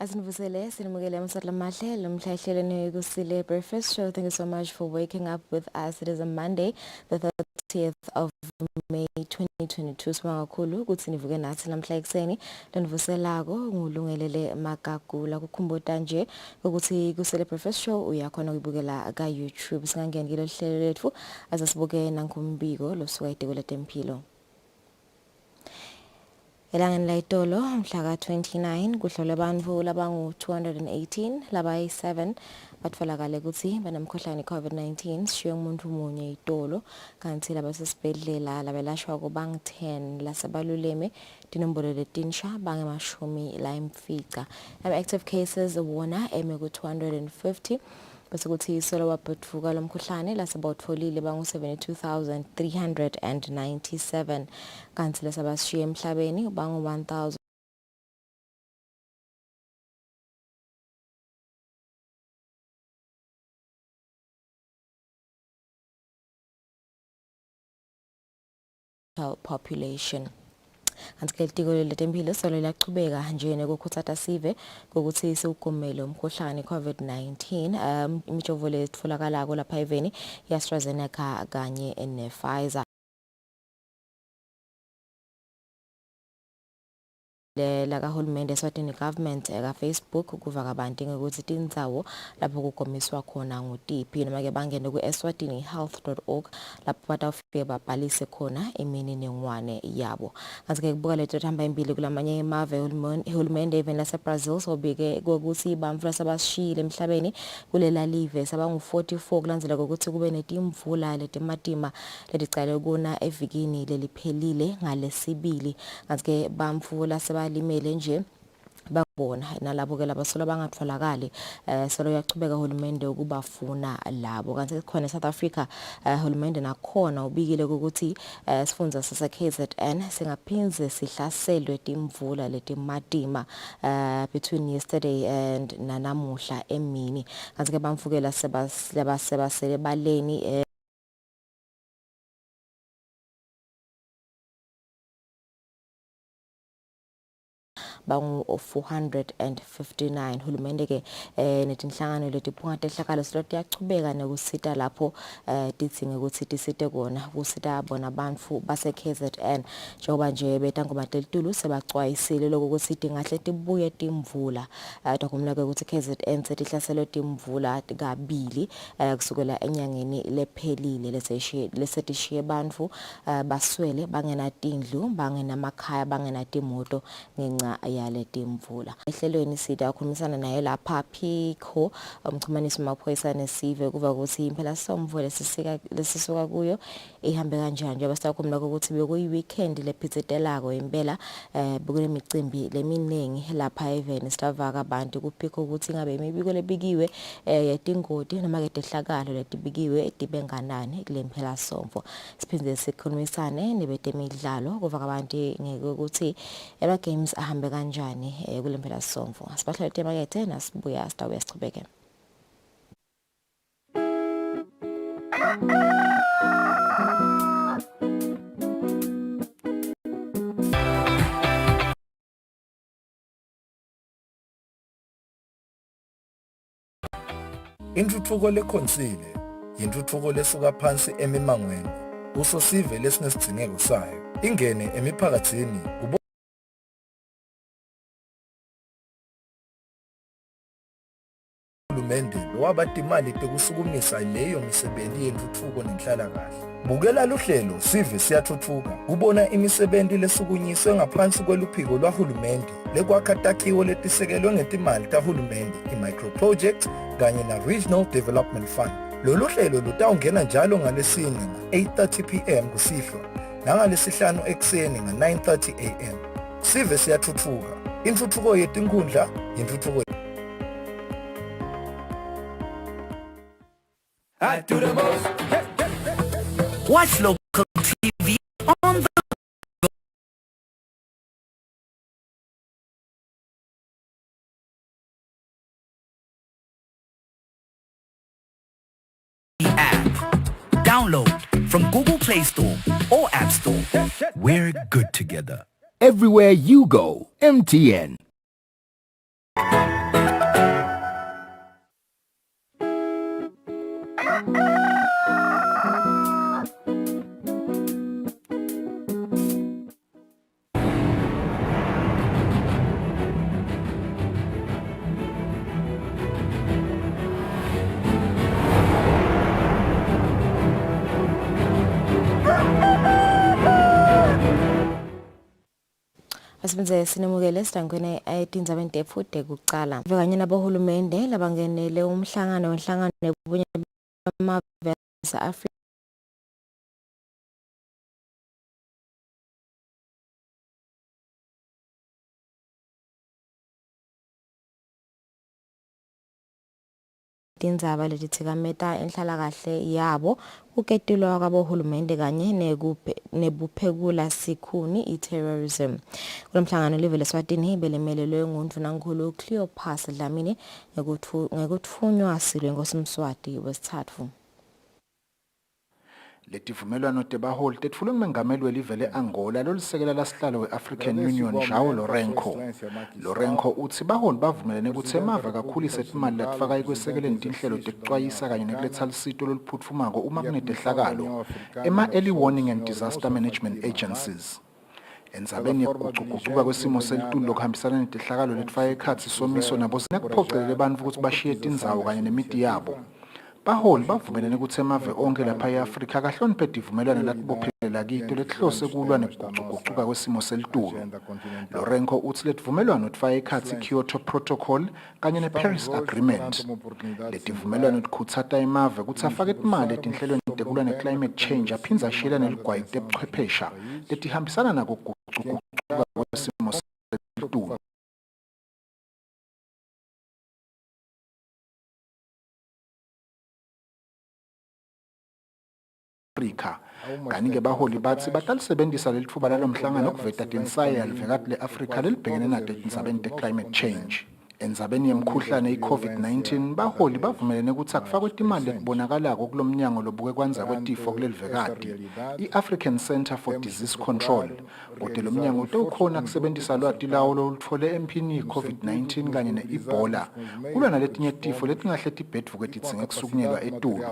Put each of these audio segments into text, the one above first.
Asinivusele sinimukele msatla mahle lo mhlahleleni Kusile breakfast show. Thank you so much for waking up with us. It is a Monday, the 30th of May 2022. Sibonga kakhulu ukuthi nivuke nathi namhla ekseni. Lonivuselako ngulungelele magagula kukhumbuta nje ukuthi Kusile breakfast show uyakhona ukubukela ka YouTube. Singangeni kilo hlelo lethu azasibuke nankumbiko losuka ideko letempilo. Elangeni la itolo mhla ka 29 kuhlole abantu labangu 218 labayi 7 batfolakala ukuthi banomkhuhlane COVID-19 sishiye umuntu munye itolo kanti labasesibhedlela labelashwa kubang 10 lasebaluleme dinombolo letinsha bangemashumi la imfica. Active cases wona ku 250 bese kuthi solo wabutfuka lomkhuhlane lasebawutfolile bangu 72,397 kanti lasabashiye emhlabeni bangu 1,000 population. Kanti litiko letempilo solo liyachubeka nje nekukhutsata sive ukuthi siugomele umkhuhlane COVID-19. Imijovo letfulakalako lapha eveni yaAstraZeneca kanye nePfizer. La kahulumende Eswatini government ka Facebook kuva kabanti ukuthi tindzawo lapho kugomiswa khona ngutipi noma ke bangene ku eswatinihealth.org lapho batawufike babhalise khona imininingwane yabo. Kanti ke kubuka letho hamba impilo kulamanye emave hulumende even lase Brazil sobike ukuthi bamvula sabashile emhlabeni kulela live sabangu 44 kulandzela ukuthi kube netimvula letematima leticale kuna evikini leliphelile ngalesibili. Kanti ke bamvula limele nje babona nalabo ke labasola bangatfolakali solo yachubeka hulumende ukubafuna labo. Kanti khona South Africa hulumende nakhona ubikile ukuthi sifundza sase KZN singaphinze sihlaselwe timvula letimatima between yesterday and nanamuhla emini. Kanti ke bamfukela sebasele baleni bangu 459 hulumende ke netinhlangano letiphunga tehlakalo siloti yachubeka nekusita lapho ditsinge ukuthi tisite kona kusita bona bantfu base KZN njengoba nje betangoba telitulu sebacwayisile lokho ukuthi tingahle tibuye timvula takumla ke ukuthi KZN setihlaselwe timvula kabili kusukela enyangeni lephelile lesetishiye bantfu baswele bangena tindlu bangena makhaya bangena timoto ngenxa yale timvula. Ehlelweni sida ukukhulumisana naye lapha Phiko umxhumanisi maphoyisa nesive kuva ukuthi impela somvule lesisuka kuyo ihambe kanjani njengoba sitakhuluma ukuthi bekuyi weekend lephitsitelako impela bekunemicimbi leminingi lapha even sitavaka abantu kuphiko ukuthi ngabe imibiko lebikiwe yetingoti noma ke tehlakalo letibikiwe tibenganani kule mphela somvo. Siphinde sikhulumisane nebetemidlalo kuva abantu ngeke ukuthi ema games ahambe kanjani kule mphela somvo. Asibahlale temakethe nasibuya sitawuya sichubeke. Intuthuko leKhonsile yintuthuko lesuka phansi emimangweni usosive lesinesidingeko sayo ingene emiphakathini uhulumende lowabatimali tekusukumisa leyo misebenzi yentuthuko nenhlalakahle. Bukela luhlelo sive siyathuthuka ubona imisebenzi lesukunyiswe ngaphansi kweluphiko lwahulumende lekwakha takhiwo letisekelwe ngetimali tahulumende i-micro projects kanye na-Regional Development Fund. Lolu hlelo lutawungena njalo ngalesine nga-8:30 p.m. kusihlwa nangalesihlanu ekseni nga-9:30 a.m. Sive siyathuthuka. Intuthuko yetinkundla yintuthuko. I do the most. Watch local TV on the app. Download from Google Play Store or App Store. We're good together. Everywhere you go, MTN. Asibenze sinemukele sidangwene etindzabeni tefude kuqala. Kanye nabohulumende labangenele umhlangano wobunye bamave ase-Afrika tindzaba letithikameta enhlalakahle yabo kuketilwa kwabohulumende kanye nebuphekula sikhuni i-terrorism. Kulomhlangano live leSwatini belemelelwe nguNdunankulu Cleopas Dlamini ngekutfunywa silwe ngoSimswati wesithathu. Letivumelwano tebaholi tetfulwe ngumengameli welive le-Angola lolisekela lasihlalo we-African Union João Lourenço utsi baholi bavumelene kutsi emave akakhulise timali latifaka ekwesekeleni tinhlelo tekucwayisa kanye nekuletsa lusito loluphutfumako uma kunetehlakalo ema-early warning and disaster management agencies. Endzabeni yekugucugucuka kwesimo selitulu lokuhambisana netehlakalo letifaka ekhatsi somiso nabo sinekuphocelele bantfu ukuthi bashiye tindzawo kanye nemiti yabo. Baholi bavumelene kutsi emave onke lapha e-Afrika akahloniphe tivumelwano latibophelela kito letihlose kulwa nekugucugucuka kwesimo selitulu. Lourenço utsi letivumelwano tifaka ekhatsi Kyoto Protocol kanye ne-Paris Agreement. Letivumelwano tikhutsata emave kutsi afake timali etinhlelweni tekulwa ne-climate change aphindze ashiyela neligwayi tebuchwephesha letihambisana nako kugucugucuka kwesimo selitulu. Kanike baholi batsi batalisebentisa lelitfuba lalomhlangano ukuveta tinsaya yalivekati le-Afrika lelibhekene nato etindzabeni te-climate change. Endzabeni yemkhuhlane i-COVID-19 baholi bavumelene kutsi akufakwe timali letibonakalako kulomnyango lobuke kwanza kwetifo kulelivekati i-African Center for Disease Control. Kodwa lomnyango utewukhona kusebentisa lwati lawo lolutfole emphini i-COVID-19 kanye ne-Ebola kulwa naletinye tifo letingahle tibhedvuke tidzinge kusukunyelwa etulu.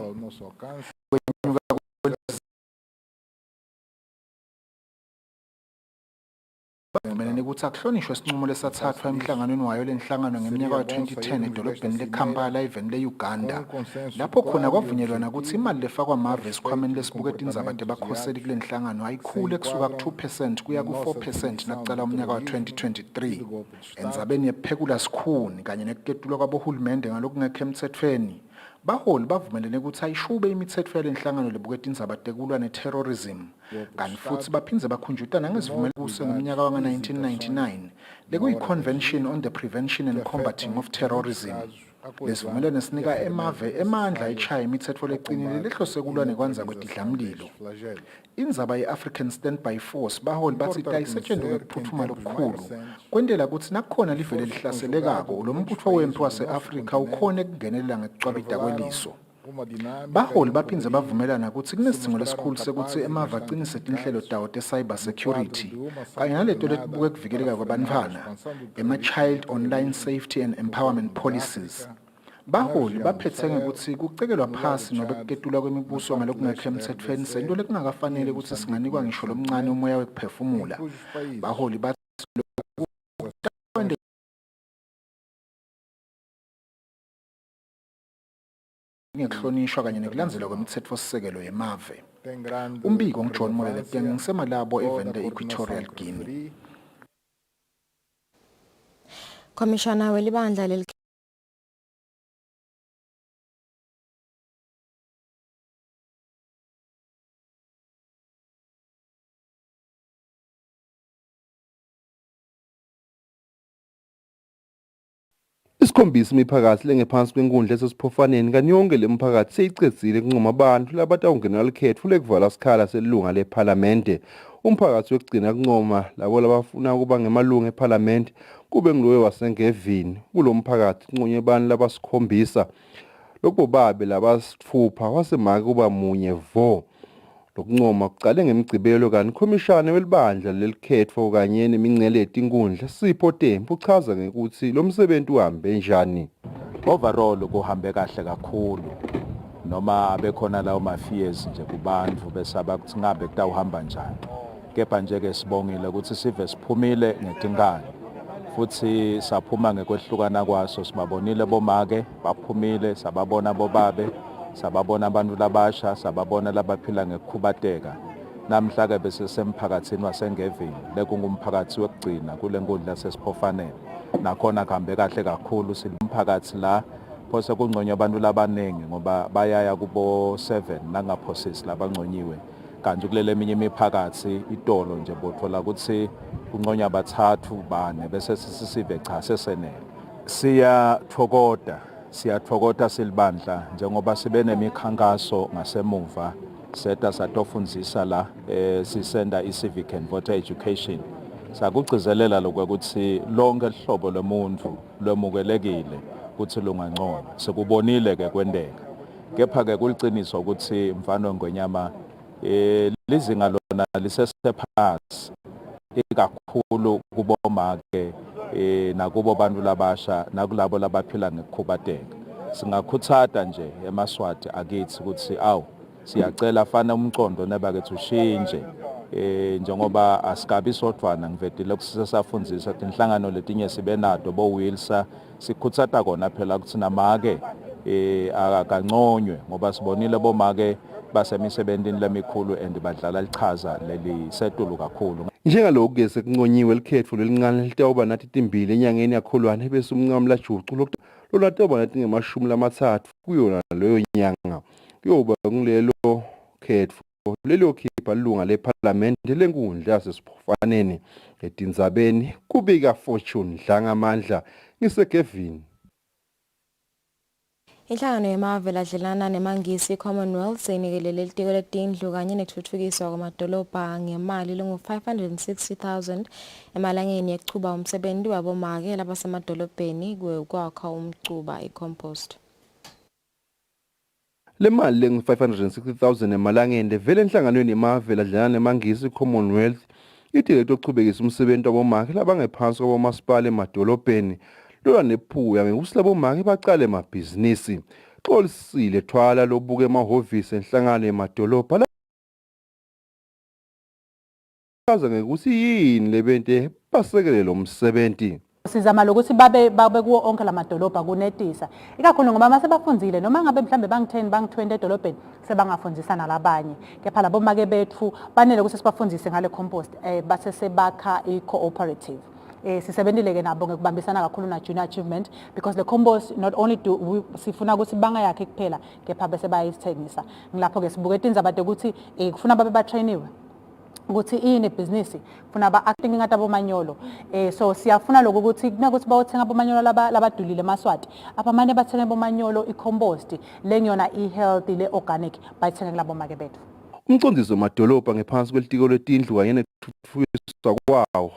Bavumelene ukuthi akuhlonishwe isinqumo lesathathwa emhlanganweni wayo lenhlangano ngeminyaka ya-2010 edolobheni leKampala eveni le-Uganda lapho khona kwavunyelwana ukuthi imali lefakwa amave esikhwameni lesibuke tindzaba tebakhoseli kule nhlangano ayikhule kusuka ku-2% kuya ku-4% nakucala umnyaka wa-2023. Endzabeni yebuphekula sikhuni kanye nekuketulwa kwabohulumende ngalokungekho emthethweni baholi bavumelene ukuthi ayishube imithetho yalenhlangano lebuke tindzaba tekulwa ne-terrorism kanti futhi baphindze bakhunjuta nangezivumelwano ngomnyaka wanga-1999 lekuyi-Convention on the Prevention and Combating of Terrorism. Lesivumelwano sinika emave emandla echaya imithetho lecinile lehlose kulwa nekwanza kwetidlamlilo. Indzaba ye-African Standby Force baholi bathi tayisetshenziswe ngokuphuthuma lokukhulu kwentela kutsi nakukhona live lelihlaselekako lo mbutho wempi wase-Afrika ukhona ekungenelela ngekucwabita kweliso. Baholi baphindze bavumelana ukuthi kunesidzingo lesikhulu sekuthi emave acinise tinhlelo tawo te-cyber security kanye naleto letibuke kuvikeleka kwabantfwana ema-child online safety and empowerment policies. Baholi baphethe ngekuthi kucekelwa phasi nobe kuketulwa kwemibuso ngalokungekho emthethweni sento lekungakafanele ukuthi singanikwa ngisho lomncane umoya wekuphefumula. Baholi bathi ngekuhlonishwa kanye nekulandzelwa kwemitsetfo sisekelo yemave. Umbiko ngiJohn Molele ngisemalabo eveni le-Equatorial Guinea. Commissioner welibandla Isikhombisa imiphakathi lengephansi kwenkundla esesiphofaneni kanyonke lemphakathi seyicedzile kunqoma abantu labatawungenela likhetho lekuvala sikhala selunga lephalamende. Umphakathi wekugcina kunqoma labo labafuna ukuba ngemalunga ephalamende kube ngulowe wasengevini kulo mphakathi kunqonye abantu labasikhombisa lokho babe labasithupha wasemake kuba munye vo. Lokunqoma kucale ngemigcibelo kanti khomishana welibandla lelikhetho kanye nemingceleti inkundla Sipho Tempu uchaza ngekuthi lo msebenzi uhambe njani. Overall kuhambe kahle kakhulu noma bekhona lawo mafears nje kubantu besaba ukuthi ngabe kutawuhamba njani. Kepha nje ke sibongile ukuthi sive siphumile ngetinkani futhi saphuma ngekwehlukana kwaso sibabonile bomake baphumile sababona bobabe sababona abantu labasha sababona labaphila ngekukhubateka namhla ke bese semphakathini wasengevini lekungumphakathi wokugcina kule nkundla sesiphofaneni nakhona kuhambe kahle kakhulu silumphakathi la phose kungconywa abantu labaningi ngoba bayaya kubo 7 nangaphosisi labangconyiwe kanti kulele eminye imiphakathi itolo nje bothola ukuthi kungconywa bathathu bane bese sisive cha sesenele. Siyathokoza silibandla njengoba sibe nemikhankaso ngasemuva seta satofundisa la sisenda i-civic and voter education. Sakugcizelela lokho ukuthi lonke ihlobo lomuntu lwemukelekile ukuthi lungangcono. Sekubonile ke kwendeka. Kepha ke kuliciniso ukuthi mfano ngonyama lizinga lona lisesephansi ikakhulu kuboma ke nakubo bantu labasha nakulabo labaphila ngekukhubateka. Singakhuthaza nje emaswati akithi ukuthi siyacela fana umcondo nebakethu ushintshe njengoba asikabi sodwana ngivedile kusisafundisa ukuthi inhlangano letinye sibe nato bo Wilsa sikhuthaza kona phela ukuthi namake akangconywe ngoba sibonile bomake basemisebenzini lemikhulu and badlala lichaza leli setulu kakhulu. Njengalokho ke sekunconyiwe likhetho lelincane litawuba nathi timbili enyangeni yakholwane bese umncamo lajucu lolatoba nathi nge-30 kuyona leyo nyanga kuyoba ngilelo khetho lelo khipha ilunga lephalamende lenkundla yasesiphofaneni etindzabeni kubika Fortune Dlangamandla ngisegevini. Inhlangano yemave ladlelana nemangisi Commonwealth seyinikelele litiko letindlu kanye nekuthuthukiswa kwamadolobha ngemali lungu-560,000 emalangeni ekuchuba umsebenzi wabomake labasemadolobheni kwakha umcuba i-compost. Le mali lengu-560,000 emalangeni vele enhlanganweni yemave ladlelana nemangisi Commonwealth ithi letochubekisa umsebenzi wabomake labangephansi kwabomasipala emadolobheni lola nephuya ngekuthi labomake bacale emabhizinisi. Kusile thwala lobuke emahhovisi enhlangano yemadolobha lachaza ngekuthi yini lebente basekele lo msebenzi. Sizama lokuthi babe kuwo onke lamadolobha kunetisa ikakhulu ngoba mase bafundzile noma ngabe mhlambe bangi-10 bangi-20 edolobheni sebangafundisa nalabanye kepha labo make bethu banele ukuthi sibafundise ngale compost base sebakha i-cooperative. Sisebenzile ke nabo ngekubambisana kakhulu na Junior Achievement because the compost not only do sifuna ukuthi bangayakhe kuphela kepha bese bayisithengisa. Ngilapho ke sibuke indzaba ukuthi kufuna babe batrainiwe ukuthi ine business funa ba acting ngata bomanyolo so siyafuna lokho ukuthi kunakuthi bawothenga bomanyolo labadulile emaswati abamane bathenga bomanyolo i-compost lengiyona i-healthy le organic bayithenga kulabo make bethu. Umcondiso madolobha ngephansi kwelitiko letindlu kanye nekuthuthukiswa kwawo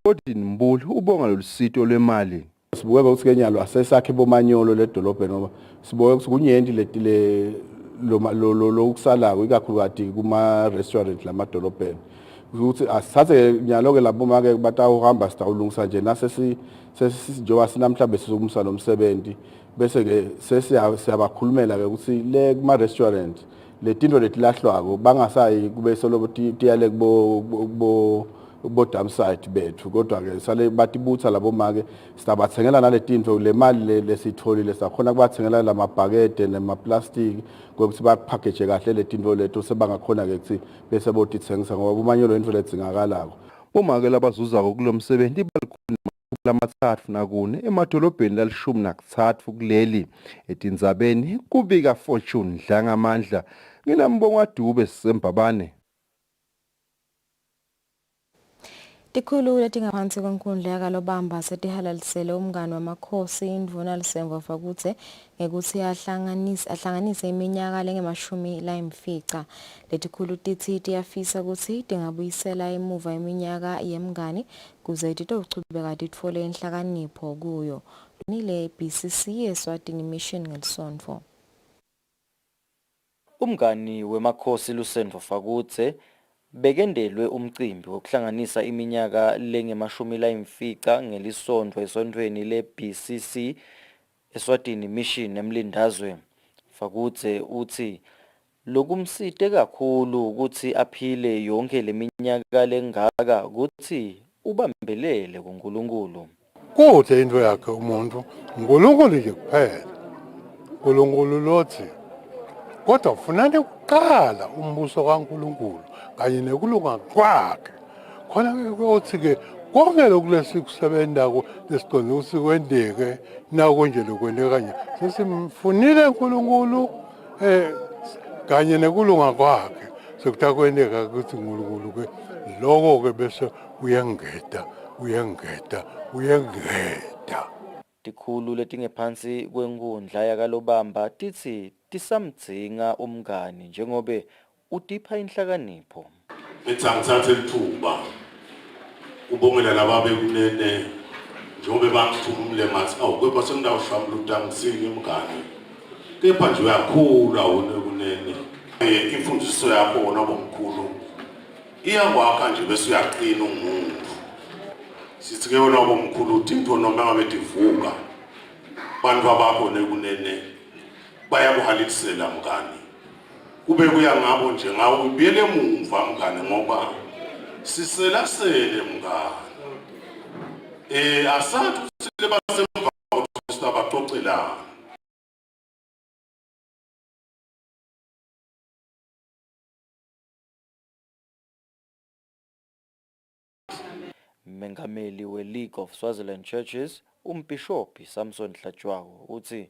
Kodini Mbulu ubonga lolusito lwemali. Sibuke ukuthi kenyalo asesakhe bomanyolo ledolobhe noma sibuke ukuthi kunyendi letile lo kusalayo ikakhulu kati kuma restaurant lamadolobheni ukuthi asithathe nyalo ke labo make batawuhamba sitawulungisa nje nase njengoba sinamhlanje sizokumisa lo msebenzi bese ke siyabakhulumela ke ukuthi le kuma restaurant letinto letilahlwako bangasayi kube solo tiyale kubo dam site bethu kodwa ke sale batibutha labo make sizabathengela naletinto le mali lesitholile sakhona kubathengela lamabhakede nemaplastic ngokuthi bapackage kahle letinto lethu sebangakhona ke ukuthi bese bodithengisa ngoba umanyolo into ledzingakalako. Bomake labazuza kulomsebenzi balikhulu lamathathu nakune emadolobheni la13 kuleli etindzabeni kubika Fortune Dlangamandla nginambonga Dube Sembabane. Tikhulu letingaphansi kwenkundla yakalobamba setihalalisele umngane wamakhosi indvuna lisemva fakutse ngekuthi ahlanganise iminyaka lenge-50 letikhulu tithi tiyafisa ukuthi tingabuyisela emuva iminyaka yemngane kuze titochubeka titfole inhlakanipho kuyo lunile BCC Eswatini mission ngelisonto. Umngani wemakhosi Lusendvo Fakutse bekendelwe umcimbi wokuhlanganisa iminyaka lenge-50 ngelisonto esontweni le-BCC Eswatini mission emlindazwe. Fakutse uthi lokumsite kakhulu ukuthi aphile yonke leminyaka lengaka ukuthi ubambelele kuNkulunkulu. Kude into yakhe umuntu uNkulunkulu nje kuphela. uNkulunkulu lothi kodwa kufunane kuqala umbuso kaNkulunkulu kanye nekulunga kwakhe khona-ke kuyothi-ke konke lokhu lesikusebenzako lesiqonde ukuthi kwendeke nakonje lokwendeka kanje sesimfunile uNkulunkulu kanye nekulunga kwakhe sekuthi kwendeka ukuthi uNkulunkulu-ke lokho-ke bese uyengeda. Tikhulu letingephansi kwenkundla yakalobamba tithi tisamdzinga umngani njengobe utipha inhlakanipho. Ngithi angithathe lithuba ubongela laba bekunene njengoba bangithumule ngathi kweba sengidawuhlambula utangisile umngani kepha nje uyakhula wona kunene imfundiso yakho wona bomkhulu iyakwakha nje bese uyaqina umuntu sithi-ke wona bomkhulu uthi into noma ngabe divuka bantu abakho nekunene bayakuhalisela mngani kube kuya ngabo nje ngawo ubiyele emuva mngani ngoba siselasele mngani asathi sile basemva ukuthi abaxoxelana. Mengameli we-League of Swaziland Churches umbhishobhi Samson Hlatshwayo uthi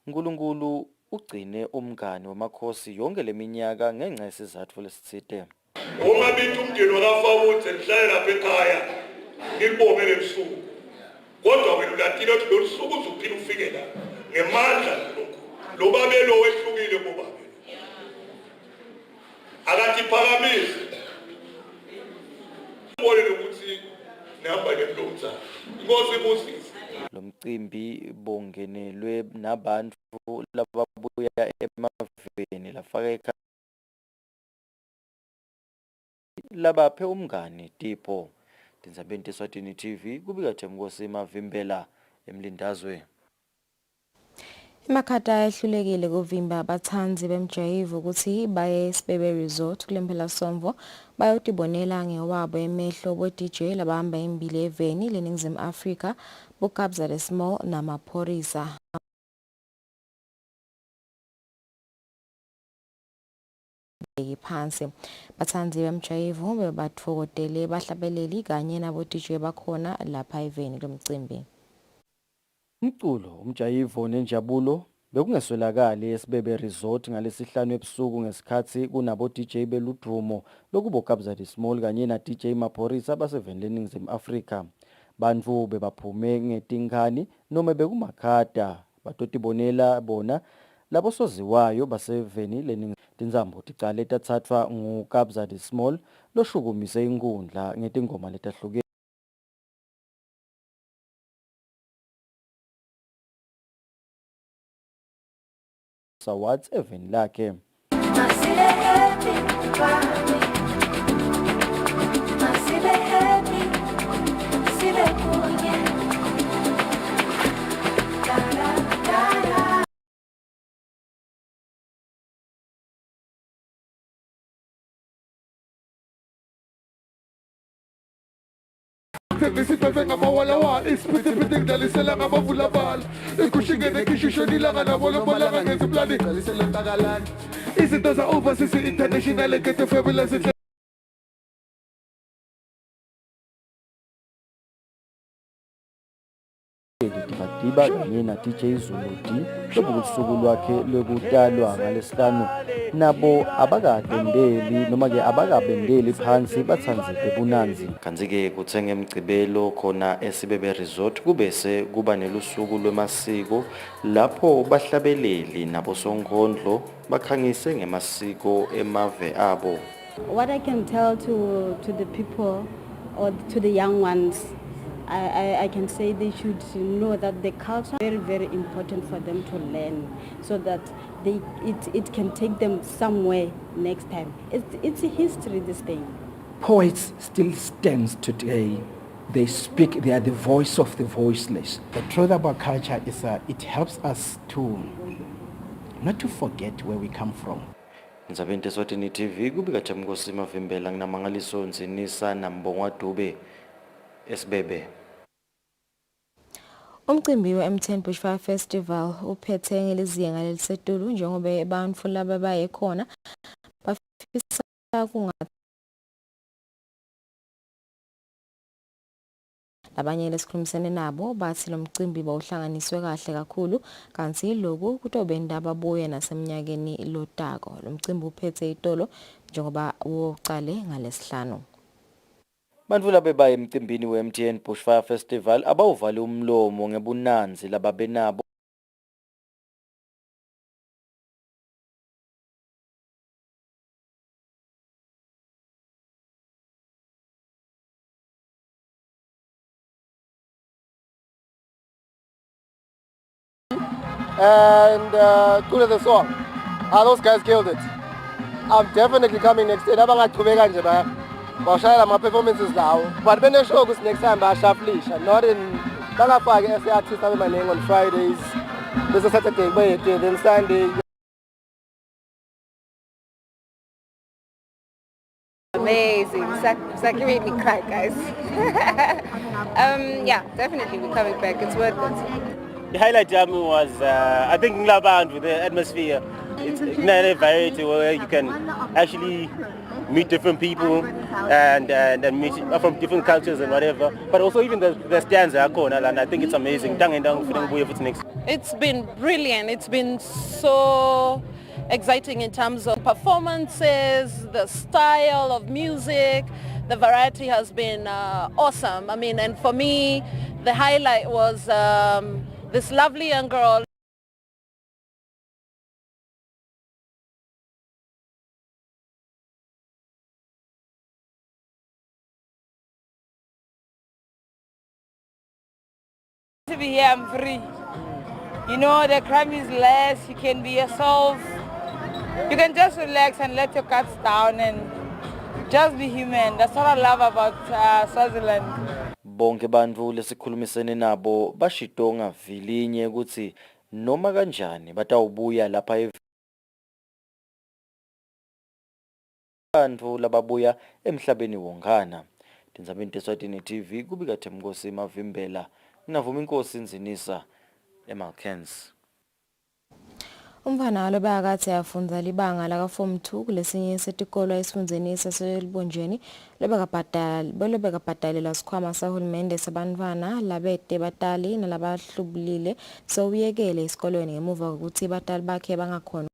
uNkulunkulu ugcine umngani wamakhosi yonke leminyaka ngenxa yesizathu lesithile. Uma bithi umndeni wakafawuthi ngihlale lapha ekhaya ngibomele ebusuku kodwa wena uyathina ukuthi lo suku uzophila ufike la ngemandla lokho lo babelo wehlukile kuba akathi phakamise ubone ukuthi nihamba ngemlonza inkosi ibusise. Lo mcimbi bongenelwe nabantu lababuya emaveni lafaka ekhaya labaphe umngani Tipo. Tinzabeni Eswatini TV kubika Themkosi Mavimbela emlindazwe. Emakhata ehlulekile kuvimba abathanzi bemjayivo ukuthi baye eSbebe Resort kulempela Somvo bayotibonela ngewabo emehlo bo DJ labahamba imbili eveni leNingizimu Afrika bokabza lesmo namaphorisa. Phansi bathanzi bemjayivo bebatfokotele bahlabeleli kanye nabo DJ bakhona lapha eveni lomcimbi. Umculo umjayivo nenjabulo bekungeswelakali eSbebe Resort ngalesihlanu ebusuku ngesikhathi kunabo DJ beludrumo lokubokabza lesmall kanye na DJ maphorisa baseveni leNingizimu Afrika. Bantu bebaphume ngetinkani noma bekumakhada batotibonela bona labo soziwayo baseveni leNingizimu. Tinzambo ticale tathathwa ngukabza lesmall loshukumise inkundla ngetingoma letahlukene. Awards event lakhe Siphethe ngamawalawala isiphithiphithi ngidalisela ngamavulabala ekushingene kishusho nilanga nabo lobolanga ngeziplani ngidalisela ntakalani izinto za-overseas international ekete fabulous Diba kanye na DJ Zuludi lobusuku lwakhe lwekutalwa ngalesihlanu nabo abakadendeli noma ke abakabendeli phansi bathanzile bunanzi. Kanti-ke kuthe ngemgcibelo khona eSbebe Resort kubese kuba nelusuku lwemasiko lapho bahlabeleli nabo sonkondlo bakhangise ngemasiko emave abo. What I can tell to the people or to the young ones, I can say they should know that the culture is very, very important for them to learn so that it can take them somewhere next time. It's a history, this thing. Poets still stands today. They speak, they are the voice of the voiceless. The truth about culture is it helps us to not to forget where we come from. Nzabeni Eswatini TV kubika Themkosi Mavimbela nginamangaliso nzinisa na Mbongwa Dube Esbebe. Umcimbi we-M10 Bushfire Festival uphethe ngelizinga lelisetulu njengoba abantu laba baye khona bafisa labanye lesikhulumisene nabo bathi lo mcimbi bawuhlanganiswe kahle kakhulu kanti lokhu kutobe indaba abuye nasemnyakeni lotako. Lo mcimbi uphethe itolo njengoba uqale ngalesihlanu. Bantu labe baye emcimbini we-MTN Bushfire Festival abawuvale umlomo ngebunanzi lababenabo and good at the song. Those guys killed it. I'm definitely coming next year. Abangaqhubeka nje bashayela ama performances lawo. But beneshow ukuthi next time bayashaflisha, not in bangafaki as artists abemanengi on Fridays. Bese Saturday kube then Sunday. Amazing. Zaki made me cry, guys. Yeah, definitely we're coming back. It's worth it. The highlight was, I think, Nglaban with the atmosphere. It's a variety where you can actually meet different people and meet from different cultures and whatever. But also even the stands are cool, and I think it's amazing. It's been brilliant. It's been so exciting in terms of performances, the style of music. The variety has been awesome. I mean, and for me, the highlight was this lovely young girl. To be here, I'm free. You know, the crime is less. You can be yourself. You can just relax and let your guards down and just be human. That's what I love about Swaziland. Bonke bantu lesikhulumisene nabo bashidonga vilinye ukuthi noma kanjani batawubuya lapha bantu lababuya emhlabeni wongana. Tinzameni Eswatini TV kubika Themkosi Mavimbela nginavuma inkosi Nzinisa eMalkens. Umfana lo bayakathi yafunda libanga la form 2 kulesinye setikolo esifundeni saselibonjeni lebekabhadalela sikhwama sahulumende sabantwana labede batali nalabahlubulile so uyekele esikolweni ngemuva ukuthi batali bakhe bangakhona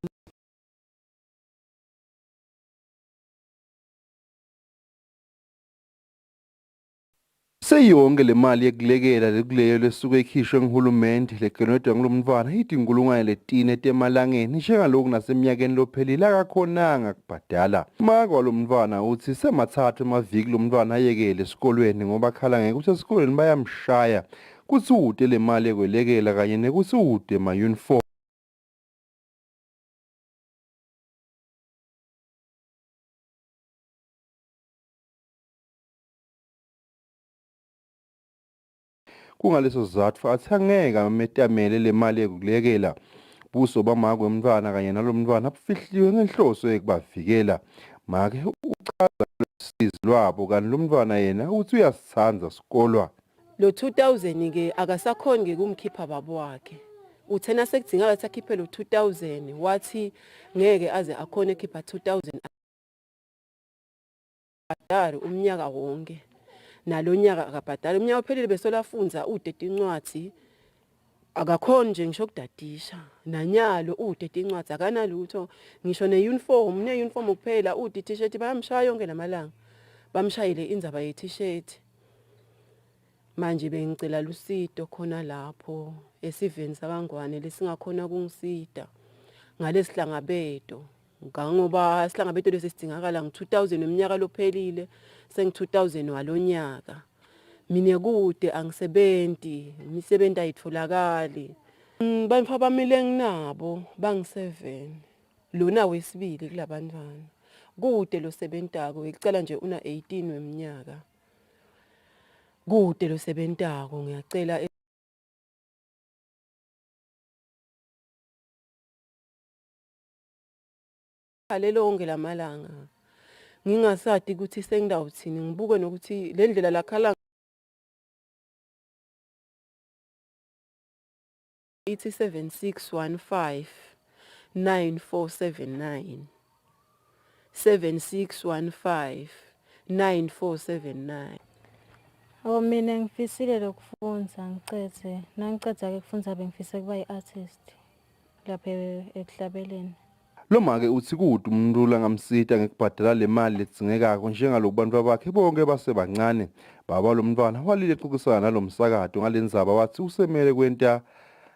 Seyonke le mali yekulekela lekuleyo lesuke ikhishwe nguhulumende legenedwa ngulomntwana idingulungwane letine temalangeni njengaloku naseminyakeni lophelile akakhonanga kubhadala. Maka walomntwana uthi semathathu amaviki lomntwana ayekele esikolweni ngoba khala ngeke ukuthi esikolweni bayamshaya kuthi ude le mali yekwelekela kanye nekuthi ude ma uniform. Kungaleso sizathu athi angeke ametamele le mali yekulekela buso bamaka wemntwana kanye nalomntwana abufihliwe ngenhloso ekubavikela make uchaza lesizi lwabo kanti lomntwana yena uthi uyasithanza sikolwa. Lo 2000 ke akasakhoni ke kumkhipha babo wakhe uthena sekudingeka ukuthi akhiphe lo 2000 wathi ngeke aze akhone ekhipha 2000 badala umnyaka wonke nalonyaka akabhadala umnyaka ophelile besolafunza udede incwadi akakhona nje ngisho ukudadisha nanyalo udede incwadi akanalutho ngisho ne-uniform kuphela udede t-shirt bayamshaya yonke lamalanga bamshayile indzaba ye-t-shirt. Manje bengicela lusido khona lapho esiveni sakangwane lesingakhona kungisida ngalesihlangabedo ngoba isihlangabedo lesidingakala ngo-2000 eminyaka lophelile sengi-2000 walonyaka mina kude angisebenzi imisebenzi ayitholakali bamfa bamile nginabo bangi7 lona wesibili kulabantwana kude lo sebentako ngicela nje una 18 weminyaka kude lo sebentako ngiyacela lonke lamalanga ngingasadi ukuthi sengidawuthini ngibuke nokuthi le ndlela lakhala Ithi 7615 9479 7615 9479. Mina ngifisile lokufundza ngicedze nangicedza-ke kufundza bengifisa kuba yi-artist lapha ekuhlabeleni. Loma-ke uthi kude umuntu langamsita ngekubhadala le mali ledzingekako njengaloku bantu bakhe bonke basebancane. Baba lo mntwana walile exoxisana nalo msakato ngale ndzaba wathi usemele kwenta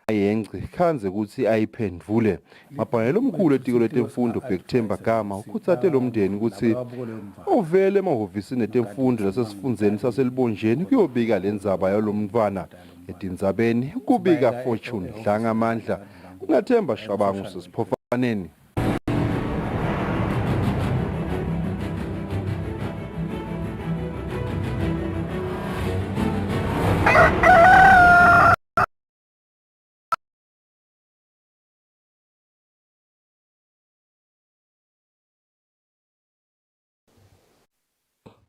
ayengce khanze ukuthi ayiphendvule. Mabhanelo omkhulu etiko letemfundo Bhekthemba Gama ukhutsate lo mndeni ukuthi uvele emahhovisi netemfundo lasesifundzeni saselibonjeni kuyobika le ndzaba yalo mntwana etindzabeni kubika Fortune Dlangamandla uNathemba Shabangu sesiphofaneni.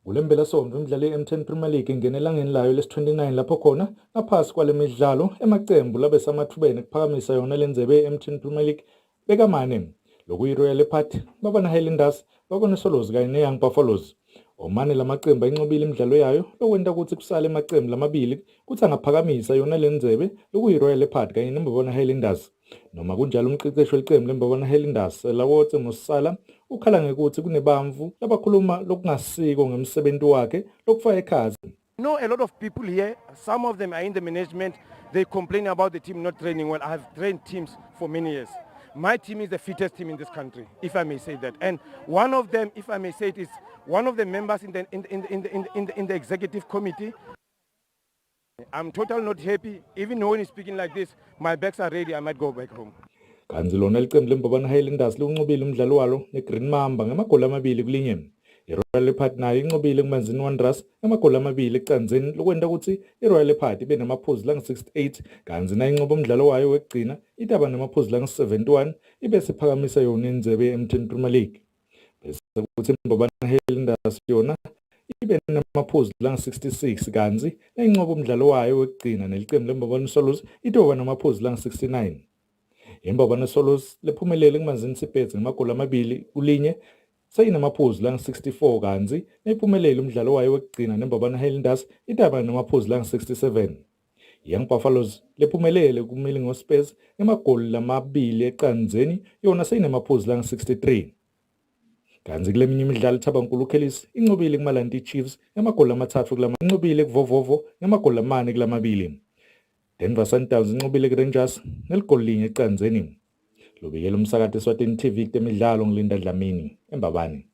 Kulempelasonto imidlalo ye-M10 Premier League ingene elangeni layo lesi-29 lapho khona ngaphasi kwale midlalo emacembu labe samathubeni kuphakamisa yona le ndlebe ye-M10 Premier League bekamane lokuyi-Royal Party babona Highlanders babona Swallows kanye ne-Young Buffaloes. Omane lamaqembu ayinqobile imidlalo yayo lokwenta ukuthi kusale amaqembu lamabili kuthi angaphakamisa yona le ndlebe lokuyi-Royal Party kanye nembabona Highlanders. Noma kunjalo umqeqeshi weqembu lembabona Highlanders Lawotse Mosala ukhala ngekuthi kunebamvu labakhuluma lokungasiko ngemsebenzi wakhe lokufaka ekhazi. know a lot of people here, some of them are in the management, they complain about the team not training well. I have trained teams for many years. My team is the fittest team in this country, if I may say that. And one of them, if I may say it, is one of the members in the executive committee. I'm totally not happy. Even when he's speaking like this, my bags are ready, I might go back home. Kanzi lona iqembu lembabana Highlanders lunqobile umdlalo walo neGreen Mamba ngamagoli amabili kulinye. iRoyal Party nayo inqobile kuManzini Wanderers ngamagoli amabili ecanzeni lokwenta ukuthi iRoyal Party ibe namaphuzu langu-68 kanzi nayo inqoba umdlalo wayo wekugcina itaba namaphuzu langu-71 ibe siphakamisa yona indlebe ye-M10 Premier League. Bese kuthi imbabana Highlanders yona ibe namaphuzu langu-66 kanzi nayinqoba umdlalo wayo wekugcina neliqembu lembabana Swallows itoba namaphuzu langu-69. Imbabana Swallows lephumelele kuManzini Siphetsi ngamagoli amabili kulinye sayinamaphuzu langu-64 kanzi nayiphumelele umdlalo wayo wekugcina nembabana Highlanders itaba namaphuzu langu-67. Young Buffaloes lephumelele kuMilingo Spurs ngamagoli lamabili ecanzeni yona sayinamaphuzu langu-63. Kanzi kule minye imidlalo Thabankulu Kellis inqobile kuMalanti Chiefs ngamagoli amathathu inqobile kuVovovo ngamagoli amane kulamabili. Denver Sundowns inqobile kuRangers neligoli linye ecanzeni. Lobikela umsakato Eswatini TV kutemidlalo ngilinda Dlamini embabane.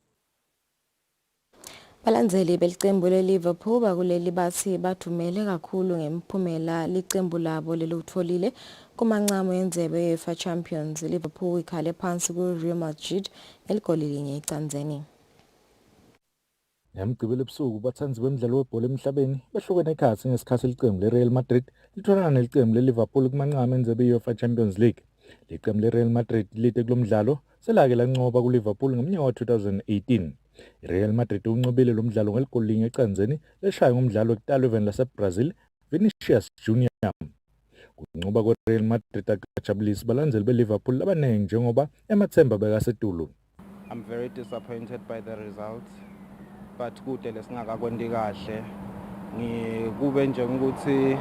Balandzeli belicembu leLiverpool bakuleli bathi bathumele kakhulu ngemiphumela licembu labo lelutfolile kumancamo yendzebe ye-UEFA Champions. Liverpool ikhale phansi ku-Real Madrid eligoli linye ecanzeni. Ngemgqibelo ebusuku bathanzi bemidlalo webhola emhlabeni behlukene ekhatsi ngesikhathi ilicembu leReal Madrid litholana nelicembu leLiverpool kumancamo yendzebe ye-UEFA Champions League. Licembu leReal Madrid lite kulomdlalo selake lanqoba kuLiverpool ngomnyaka wa-2018. iReal Madrid unqobile lo mdlalo ngeligoli linye ecanzeni leshaya ngomdlalo wekuqala weveni laseBrazil Vinicius Junior. Kunqoba kweReal Madrid akajabulisi balandzeli beLiverpool abanengi njengoba emathemba bekasetulu. I'm very disappointed by the result, but kude lesingakakwendi kahle ngikube njengokuthi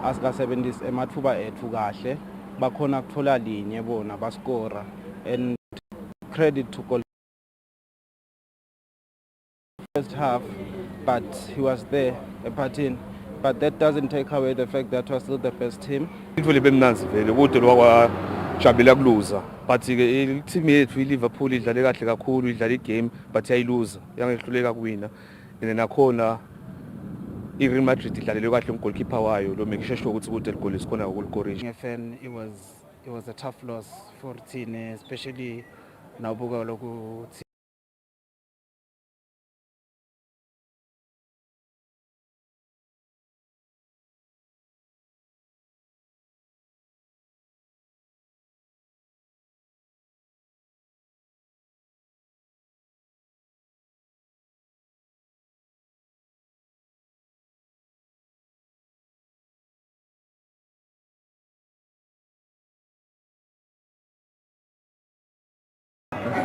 asikasebenzisi emathuba ethu kahle bakhona kuthola linye bona baskora, and credit to goal first half, but he was there ephathini, but that doesn't take away the fact that we're still the best team. Intfo lebemnanzi vele kude lokwajabula kuluza, but ke team yethu iLiverpool idlale kahle kakhulu, idlale igame but yayiluza yangehluleka kuwina. And nakhona iReal Madrid idlalele kahle umgoalkeeper wayo lo make sure ukuthi kude ligoli sikhona ukuligorisha. Fan, it was a tough loss for Tine, especially nawubuka lokhu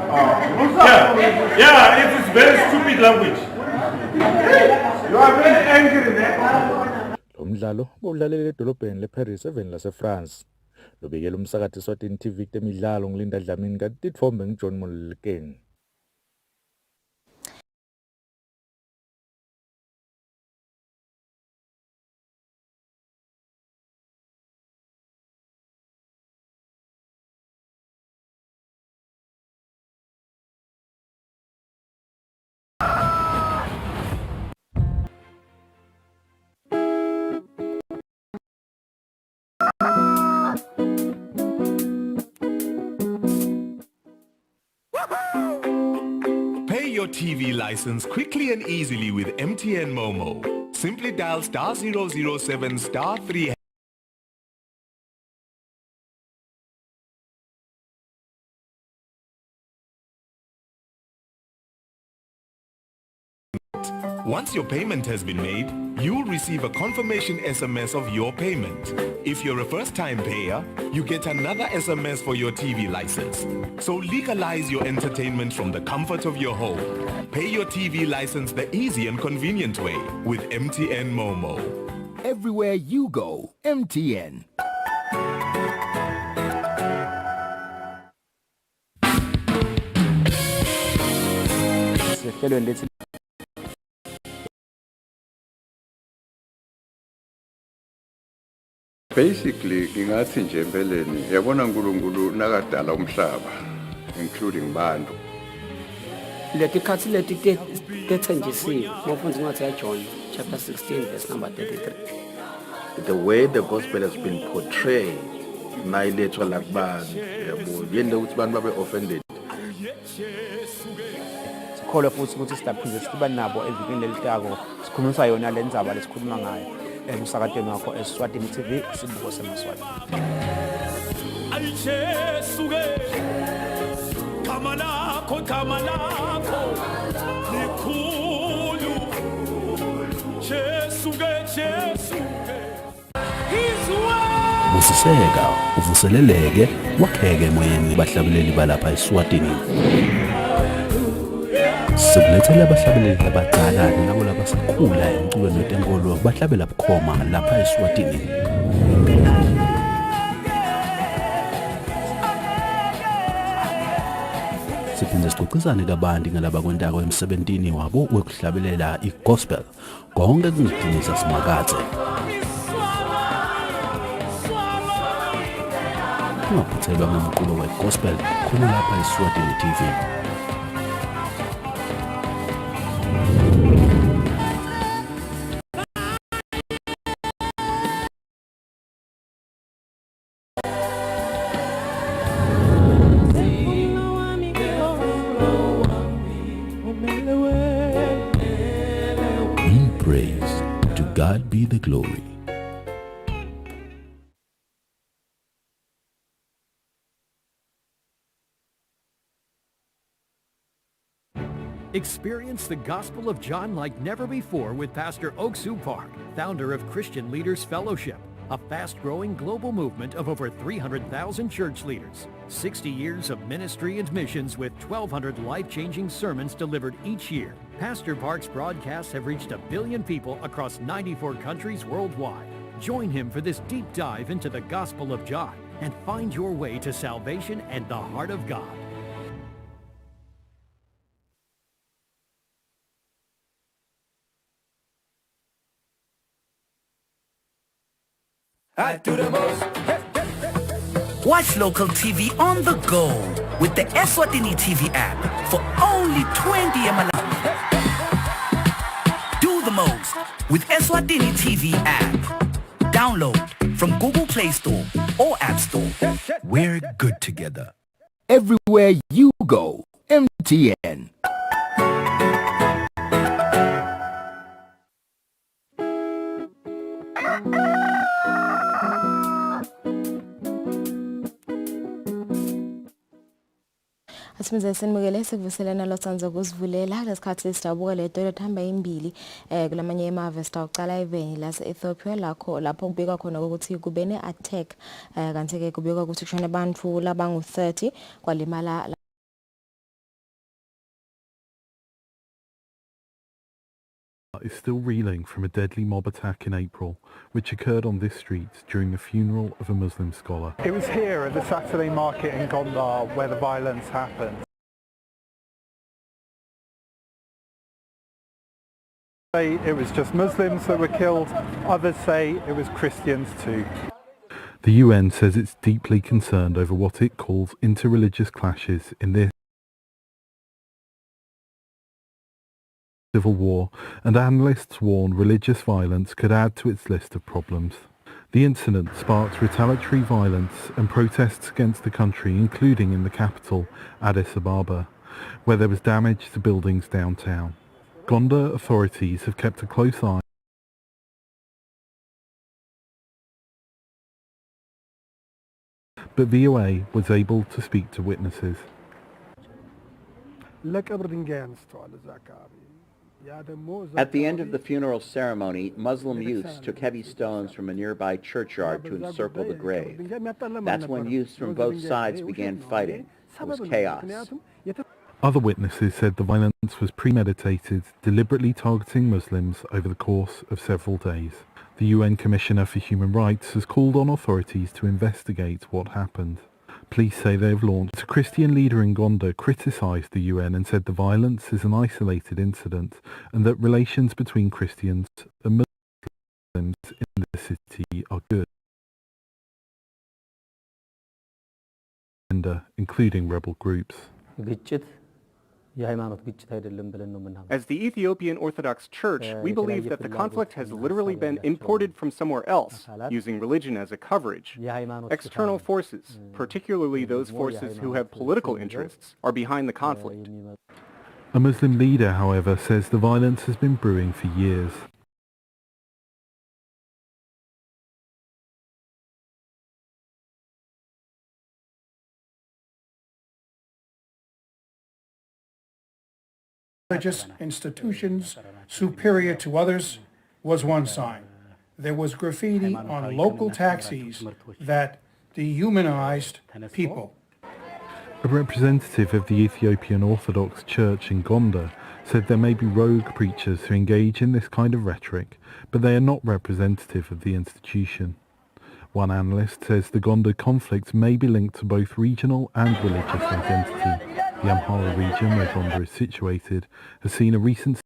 Yeah, it is very stupid language. You are very angry, man. Lo mdlalo bowudlalele edolobheni leParis eveni laseFrance. Lobikela umsakathi Eswatini TV temidlalo ngilinda Dlamini kanti tithombe ngiJohn Molekeni. Pay your TV license quickly and easily with MTN Momo. Simply dial *007 *3. Once your payment has been made, you'll receive a confirmation SMS of your payment. If you're a first-time payer, you get another SMS for your TV license. So legalize your entertainment from the comfort of your home. Pay your TV license the easy and convenient way with MTN Momo. Everywhere you go, MTN. Basically ngingathi nje empeleni yabona uNkulunkulu nakadala umhlaba including bantu leti khathi leti tethenjisiwe ngofundisa incwadi yaJohn chapter 16 verse number 33. The way the gospel has been portrayed nayiletshwa la kubantu yabo yende ukuthi abantu babe offended. Sikholwa futhi ukuthi sidaphinde siba nabo evikini lelitako sikhulumisa yona le ndzaba lesikhuluma ngayo emsakatweni wakho Eswatini TV sibuko semaswati. Ayichesuke kama lakho likhulu chesuke Busiseka uvuseleleke wakheke emoyeni bahlabeleli balapha eSwatini. Sikulethela abahlabeleli abaqala nabo labasakhula emculweni wetenkolo bahlabela bukhoma lapha eSwatini. Siphinde sixoxisane kabanti ngalaba kwentako emsebentini wabo wekuhlabelela igospel konke kungidinisa simakathe. Ungaphuthelwa ngomqulo wegospel khona lapha eSwatini TV. Praise to God be the glory. Experience the Gospel of John like never before with Pastor Oksu Park, founder of Christian Leaders Fellowship, a fast-growing global movement of over 300,000 church leaders. 60 years of ministry and missions with 1,200 life-changing sermons delivered each year. Pastor Park's broadcasts have reached 1 billion people across 94 countries worldwide. Join him for this deep dive into the Gospel of John and find your way to salvation and the heart of God. I do the most. Watch local TV on the go with the Eswatini TV app for only 20 ml. Do the most with Eswatini TV app. Download from Google Play Store or App Store. We're good together. Everywhere you go, MTN. Asimize sinimukele sikuvuselana lotsanza kusivulela lesikhathi sidabuka le dodo thamba imbili kulamanye emave sitawucala eveni lase Ethiopia lapho kubika khona ukuthi kube ne attack kanti ke kubika ukuthi kushone abantu labangu 30 kwalimala is still reeling from a deadly mob attack in April, which occurred on this street during the funeral of a Muslim scholar. It was here at the Saturday market in Gondar where the violence happened. It was just Muslims that were killed, others say it was Christians too. The UN says it's deeply concerned over what it calls interreligious clashes in this civil war, and analysts warn religious violence could add to its list of problems. The incident sparked retaliatory violence and protests against the country, including in the capital, Addis Ababa, where there was damage to buildings downtown. Gondar authorities have kept a close eye but VOA was able to speak to witnesses. At the end of the funeral ceremony, Muslim youths took heavy stones from a nearby churchyard to encircle the grave. That's when youths from both sides began fighting. It was chaos. Other witnesses said the violence was premeditated, deliberately targeting Muslims over the course of several days. The UN Commissioner for Human Rights has called on authorities to investigate what happened. Police say they have launched. A Christian leader in Gondar criticised the UN and said the violence is an isolated incident and that relations between Christians and Muslims in the city are good, including rebel groups. As the Ethiopian Orthodox Church, we believe that the conflict has literally been imported from somewhere else, using religion as a coverage. External forces, particularly those forces who have political interests, are behind the conflict. A Muslim leader, however, says the violence has been brewing for years. Religious institutions superior to others was one sign. There was graffiti on local taxis that dehumanized people. A representative of the Ethiopian Orthodox Church in Gondar said there may be rogue preachers who engage in this kind of rhetoric, but they are not representative of the institution. One analyst says the Gondar conflict may be linked to both regional and religious identity. The Amhara region, where Gondar is situated, has seen a recent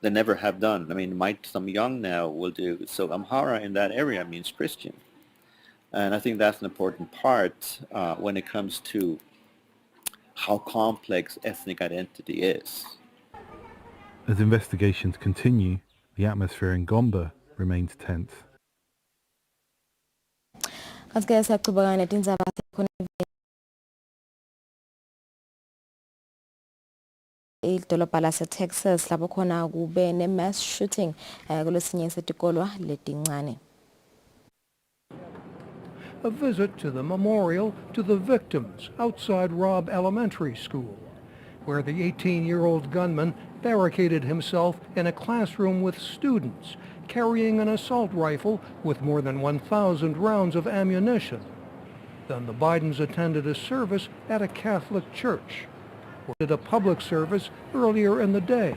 They never have done. I mean, some young now will do. So Amhara in that area means Christian. And I think that's an important part when it comes to how complex ethnic identity is. As investigations continue, the atmosphere in Gondar remains tense. idolobha lase-Texas lapho khona kube ne-mass shooting kulesinye setikolwa letincane. A visit to the memorial to the victims outside Robb Elementary School, where the 18-year-old gunman barricaded himself in a classroom with students, carrying an assault rifle with more than 1,000 rounds of ammunition. Then the Bidens attended a service at a Catholic church, or did a public service earlier in the day.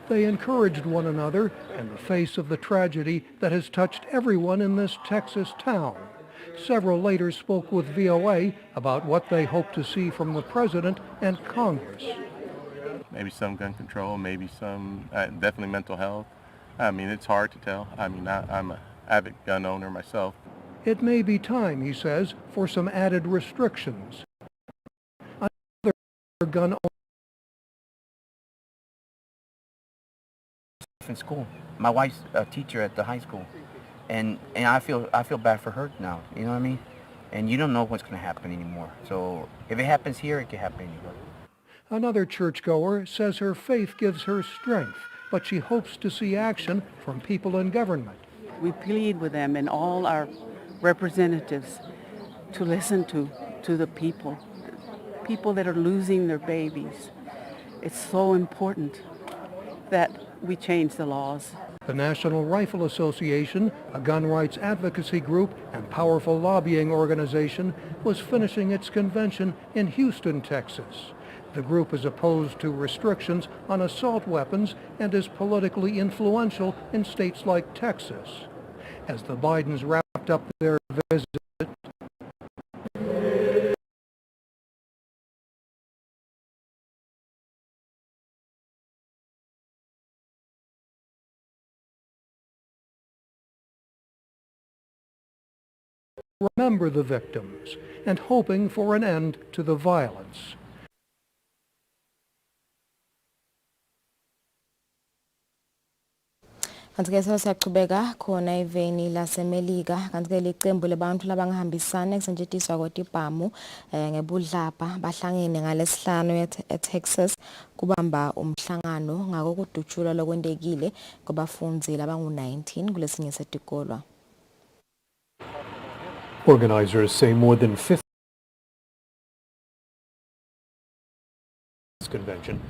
They encouraged one another in the face of the tragedy that has touched everyone in this Texas town. Several later spoke with VOA about what they hope to see from the president and Congress. Maybe some gun control, maybe some, definitely mental health. I mean, it's hard to tell. I mean, I'm an avid gun owner myself. It may be time, he says, for some added restrictions. Another gun owner in school. My wife's a teacher at the high school. And I feel bad for her now, you know what I mean? And you don't know what's going to happen anymore. So if it happens here, it can happen anywhere. Another churchgoer says her faith gives her strength, but she hopes to see action from people in government. We plead with them and all our representatives to listen to the people that are losing their babies. It's so important that we change the laws. The National Rifle Association, a gun rights advocacy group and powerful lobbying organization, was finishing its convention in Houston, Texas. The group is opposed to restrictions on assault weapons and is politically influential in states like Texas. As the Bidens wrapped up their visit, remember the victims and hoping for an end to the violence. Kanti-ke siyaqhubeka khona eveni lasemelika kanti-ke liqembu labantu labangahambisana kusetshenziswa kwetibhamu ngebudlapha bahlangene ngalesihlanu eTexas kubamba umhlangano ngako kudutshulwa lokwendekile kwabafundi labangu-19 kulesinye setikolwa. Organizers say more than 50 convention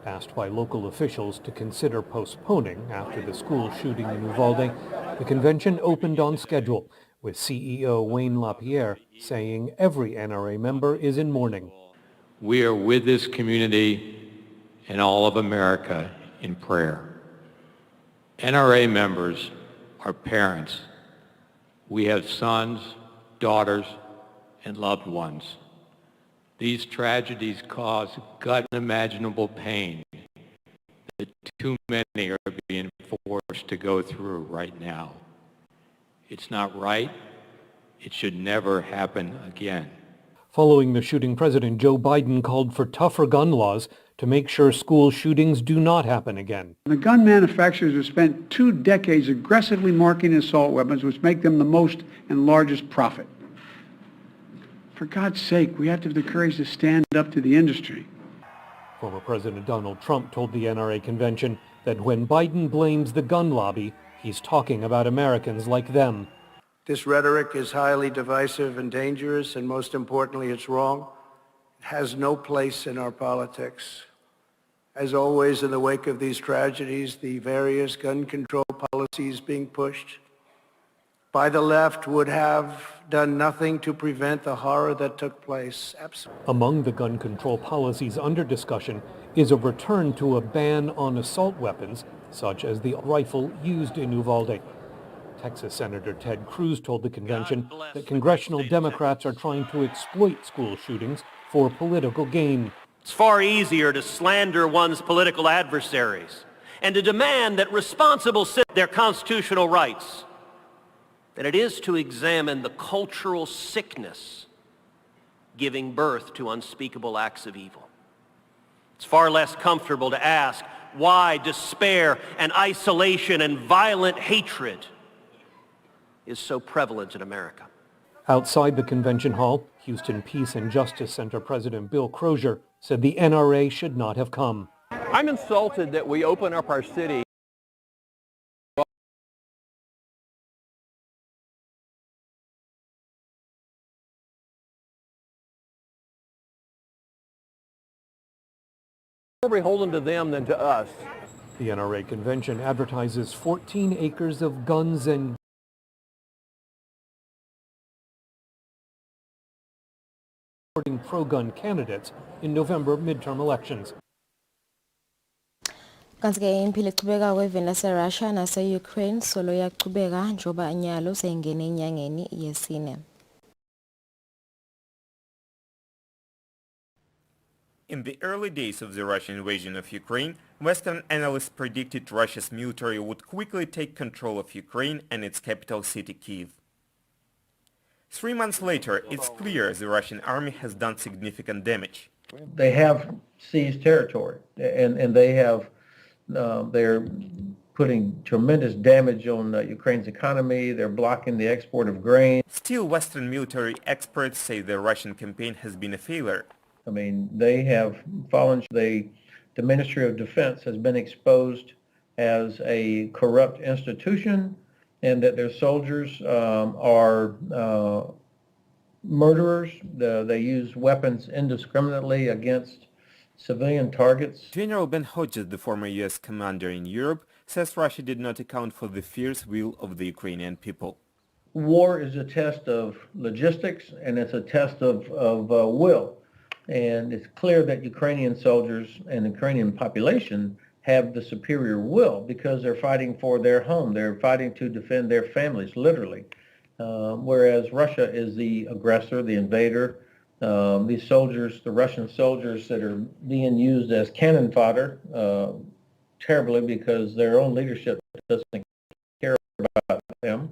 asked by local officials to consider postponing after the school shooting in Uvalde. The convention opened on schedule, with CEO Wayne LaPierre saying every NRA member is in mourning. We are with this community and all of America in prayer. NRA members are parents. We have sons, daughters, and loved ones. These tragedies cause unimaginable pain that too many are being forced to go through right now. It's not right. It should never happen again. Following the shooting, President Joe Biden called for tougher gun laws to make sure school shootings do not happen again. The gun manufacturers have spent 2 decades aggressively marketing assault weapons, which make them the most and largest profit. For God's sake, we have to have the courage to stand up to the industry. Former President Donald Trump told the NRA convention that when Biden blames the gun lobby, he's talking about Americans like them. This rhetoric is highly divisive and dangerous, and most importantly, it's wrong. It has no place in our politics. As always, in the wake of these tragedies, the various gun control policies being pushed by the left would have done nothing to prevent the horror that took place. Absolutely. Among the gun control policies under discussion is a return to a ban on assault weapons, such as the rifle used in Uvalde. Texas Senator Ted Cruz told the convention that congressional Democrats are trying to exploit school shootings for political gain. It's far easier to slander one's political adversaries and to demand that responsible citizens their constitutional rights than it is to examine the cultural sickness giving birth to unspeakable acts of evil. It's far less comfortable to ask why despair and isolation and violent hatred is so prevalent in America. Outside the convention hall, Houston Peace and Justice Center President Bill Crozier said the NRA should not have come. I'm insulted that we open up our city more beholden to them than to us. The NRA convention advertises 14 acres of guns and supporting pro-gun candidates in November midterm elections. Kanti-ke impilo ichubeka kweveni lase-Russia nase-Ukraine solo yachubeka njoba nyalo seyingene enyangeni yesine. In the early days of the Russian invasion of Ukraine, Western analysts predicted Russia's military would quickly take control of Ukraine and its capital city Kyiv. 3 months later, it's clear the Russian army has done significant damage. They have seized territory, and they have they're putting tremendous damage on Ukraine's economy. They're blocking the export of grain. Still, Western military experts say the Russian campaign has been a failure. I mean, they have fallen. The Ministry of Defense has been exposed as a corrupt institution, and that their soldiers are murderers. They use weapons indiscriminately against civilian targets. General Ben Hodges, the former U.S. commander in Europe, says Russia did not account for the fierce will of the Ukrainian people. War is a test of logistics, and it's a test of will. And it's clear that Ukrainian soldiers and the Ukrainian population have the superior will because they're fighting for their home. They're fighting to defend their families, literally. Whereas Russia is the aggressor, the invader. These soldiers, the Russian soldiers that are being used as cannon fodder, terribly because their own leadership doesn't care about them.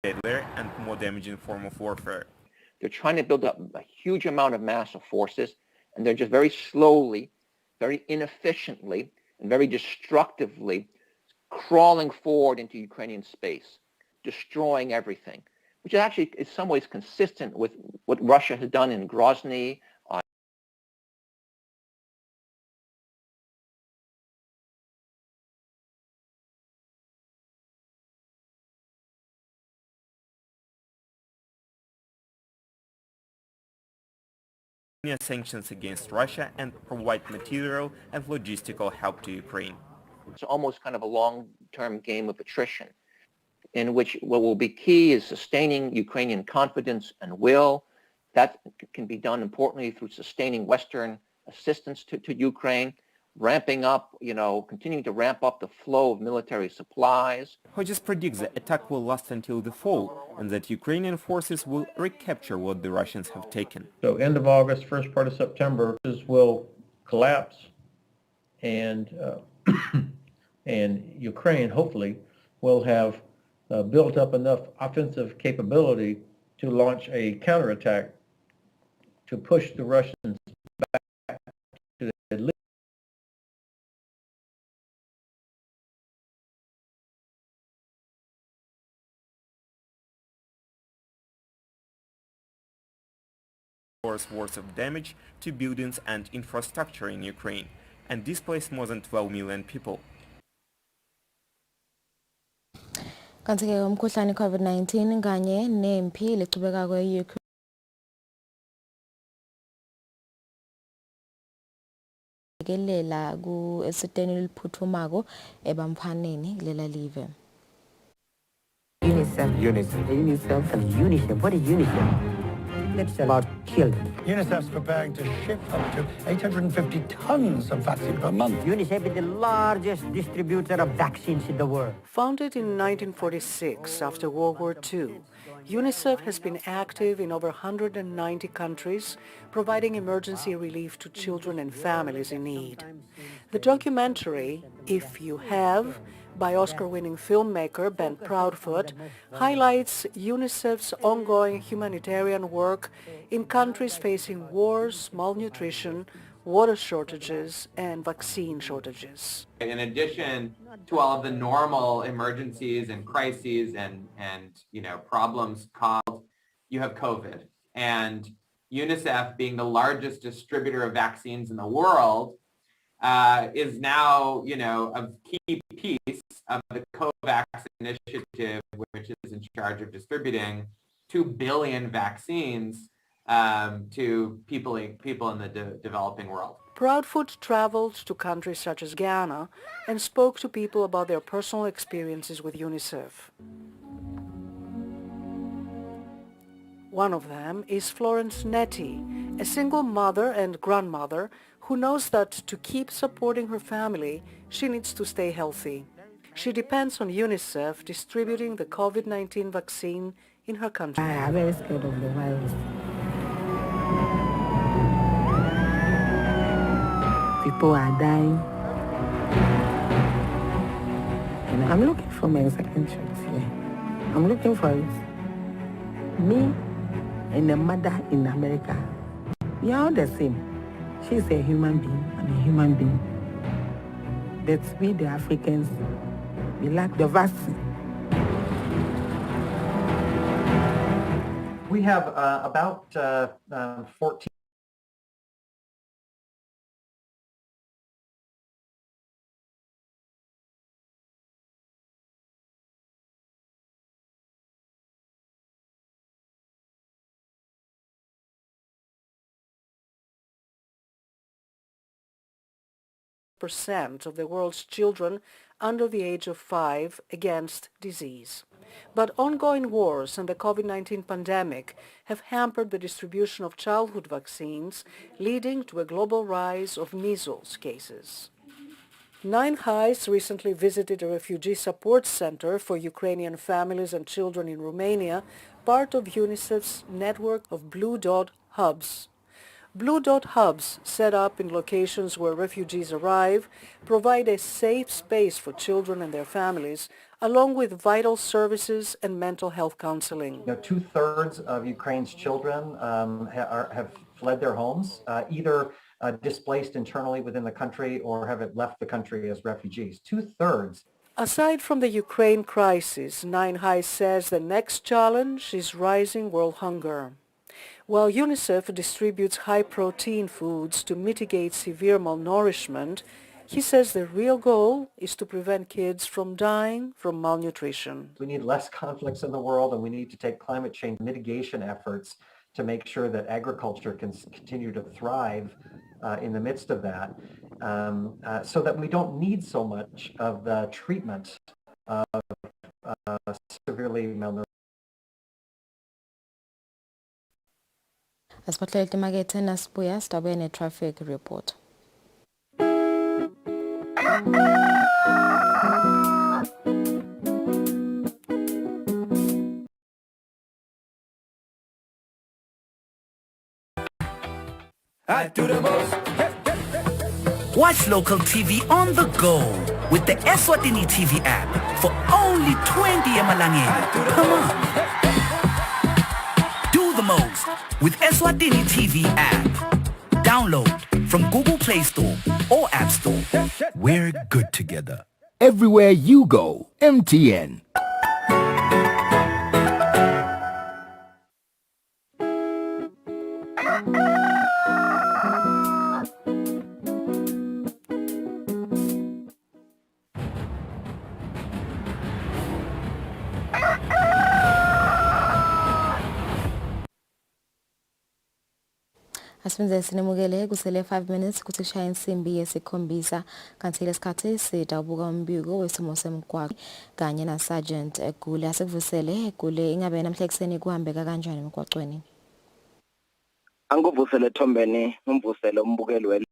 Deadlier and more damaging form of warfare. They're trying to build up a huge amount of massive forces, and they're just very slowly, very inefficiently, and very destructively crawling forward into Ukrainian space, destroying everything, which actually in some ways consistent with what Russia has done in Grozny. Sanctions against Russia and provide material and logistical help to Ukraine. It's almost kind of a long-term game of attrition, in which what will be key is sustaining Ukrainian confidence and will. That can be done importantly through sustaining Western assistance to Ukraine, ramping up, continuing to ramp up the flow of military supplies. Hodges predicts the attack will last until the fall and that Ukrainian forces will recapture what the Russians have taken. So end of August, first part of September, this will collapse, and and Ukraine hopefully will have built up enough offensive capability to launch a counterattack to push the Russians back to the worth of damage to buildings and infrastructure in Ukraine and displaced more than 12 million people. Kanti-ke umkhuhlane COVID-19 kanye nempi lichubeka kwe-Ukraine kelela ku esiteni liphuthumako ebamfaneni lela live. UNICEF, and UNICEF. What is UNICEF? It's about children. UNICEF's preparing to ship up to 850 tons of vaccine per month. UNICEF is the largest distributor of vaccines in the world. Founded in 1946 after World War II, UNICEF has been active in over 190 countries, providing emergency relief to children and families in need. The documentary, If You Have, by Oscar-winning filmmaker Ben Proudfoot, highlights UNICEF's ongoing humanitarian work in countries facing wars, malnutrition, water shortages, and vaccine shortages. In addition to all of the normal emergencies and crises and problems caused, you have COVID. And UNICEF, being the largest distributor of vaccines in the world, is now, a key piece of the COVAX initiative, which is in charge of distributing 2 billion vaccines to people in the developing world. Proudfoot traveled to countries such as Ghana and spoke to people about their personal experiences with UNICEF. One of them is Florence Netty, a single mother and grandmother who knows that to keep supporting her family, she needs to stay healthy. She depends on UNICEF distributing the COVID-19 vaccine in her country. I'm very scared of the virus. People are dying. And I'm looking for my second chance here. I'm looking for it. Me and the mother in America, we are all the same. She's a human being, I'm a human being. But we, the Africans, we lack the vaccine. We have about 14 of the world's children under the age of 5 against disease. But ongoing wars and the COVID-19 pandemic have hampered the distribution of childhood vaccines, leading to a global rise of measles cases. Nine Highs recently visited a refugee support center for Ukrainian families and children in Romania, part of UNICEF's network of Blue Dot Hubs. Blue Dot Hubs, set up in locations where refugees arrive, provide a safe space for children and their families, along with vital services and mental health counseling. 2/3 of Ukraine's children have fled their homes, either displaced internally within the country or have left the country as refugees. 2/3. Aside from the Ukraine crisis, Nine Highs says the next challenge is rising world hunger. While UNICEF distributes high-protein foods to mitigate severe malnourishment, he says the real goal is to prevent kids from dying from malnutrition. We need less conflicts in the world, and we need to take climate change mitigation efforts to make sure that agriculture can continue to thrive in the midst of that, so that we don't need so much of the treatment of severely malnourished. Asibahleli imakethe nasibuya sidabuye ne-traffic report. I do the most. Watch local TV on the go with the Eswatini TV app for only 20 emalangeni. Come on. Do the most with Eswatini TV app. Download from Google Play Store or App Store. We're good together. Everywhere you go, MTN. Asibenze sinemukele kusele 5 minutes kuthi kushaya insimbi yesikhombisa kanti lesikhathi sidabuka umbiko wesimo semgwaqo kanye na Sergeant Gule asekuvusele Gule ingabe namhla ekseni kuhambeka kanjani emgwaqweni. Anguvusele Thombeni umvusele umbukeli we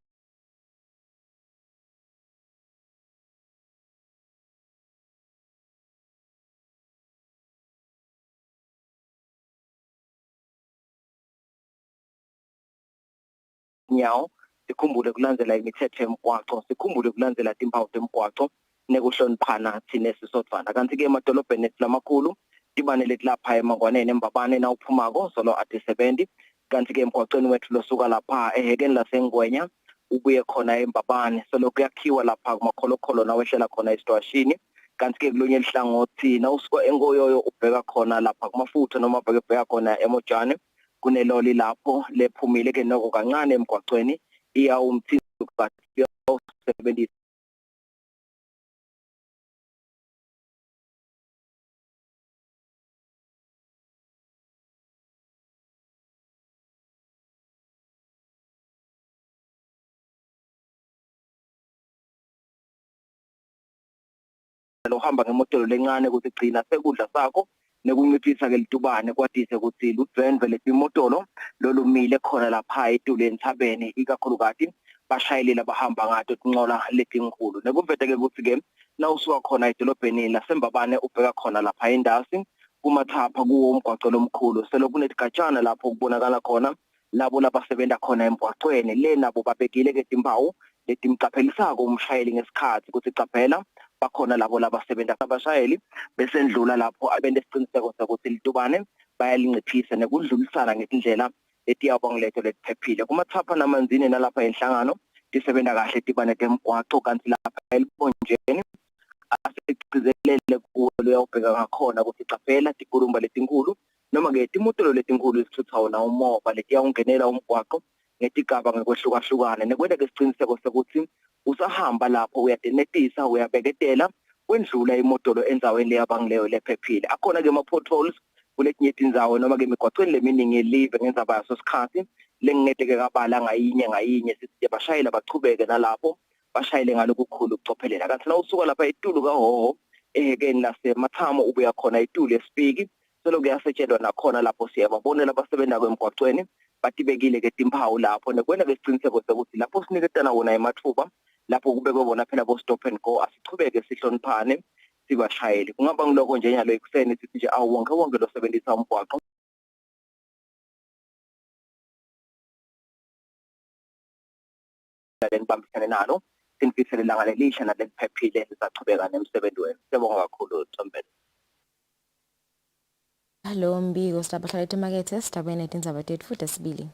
nyawo sikhumbule kulandela imithetho yemgwaqo sikhumbule kulandela timpawu temgwaqo nekuhloniphana thina sisodvana kanti ke emadolobheni lamakhulu tibanele lapha emangwaneni embabane na uphumako solo ati70 kanti ke emgwaqweni wethu losuka lapha ehekeni lasengwenya ubuye khona embabane solo kuyakhiwa lapha kumakholokholo nawehlela khona esitwashini kanti ke kulunye lihlangothi na usuka engoyoyo ubheka khona lapha kumafutha noma ubheka khona emojane kuneloli lapho lephumile ke noko kancane emgwaqweni iya umthindo kathi uyawusebenzisa lohamba ngemodelo lencane ukuthi gcina sekudla sakho nekunciphisa ke litubane kwadise ukuthi ludvenve letimotolo lolumile khona lapha etuleni thabeni ikakhulukati bashayelile abahamba ngato tincola letinkulu nekuvete ke ukuthi ke nawusuka khona edolobheni lasembabane ubheka khona lapha endasi kumathapha kuwo umgwaqo lomkhulu selokunetigajana lapho kubonakala khona labo labasebenza khona emgwaqweni le nabo babekile ke timpawu letimqaphelisako umshayeli ngesikhathi ukuthi qaphela bakhona labo labasebenza abashayeli besendlula lapho abende isiqiniseko sokuthi litubane bayalinciphisa nekudlulisana ngetindlela etiyabongiletho letiphephile kumathapha namanzini nalapha enhlangano tisebenza kahle tibane temgwaqo kanti lapha elibonjeni asigcizelele kuwo uyobheka ngakhona ukuthi qaphela tikulumba letinkulu noma ke timotolo letinkulu isithutha wona umoba letiyawungenela umgwaqo ngetigaba ngekwehlukana nekwenda ke siqiniseko sokuthi usahamba lapho uyadenetisa uyabeketela wendlula imotolo enzaweni leyabangileyo lephephile akhona ke ama potholes kuletinye indzawo noma ke imigwaqweni leminingi elive ngenzaba yaso sikhathi lengingedeke kabala ngayinye sithi bashayela bachubeke nalapho bashayele ngalokukhulu ukucophelela. Kanti na usuka lapha eTulu kaHoho ke nasemathamo ubuya khona eTulu eSpiki solo kuyasetshenzwa nakhona lapho siyababonela abasebenza kwemgwaqweni batibekile ke timphawu lapho nekwena ke siqiniseko sokuthi lapho siniketana wona emathuba lapho kubekwe bona phela bo stop and go asichubeke sihloniphane sibashayeli. Kungaba ngiloko nje nyalo ekuseni sithi nje wonke lo sebenzisa umgwaqo lenibambisene nalo sinifisele ilanga lelisha naliphephile sisachubeka nemsebenzi wenu. Siyabonga kakhulu Ntombela. Hello mbiko silabahlala emakethe sidabene indaba tethu futhi sibili.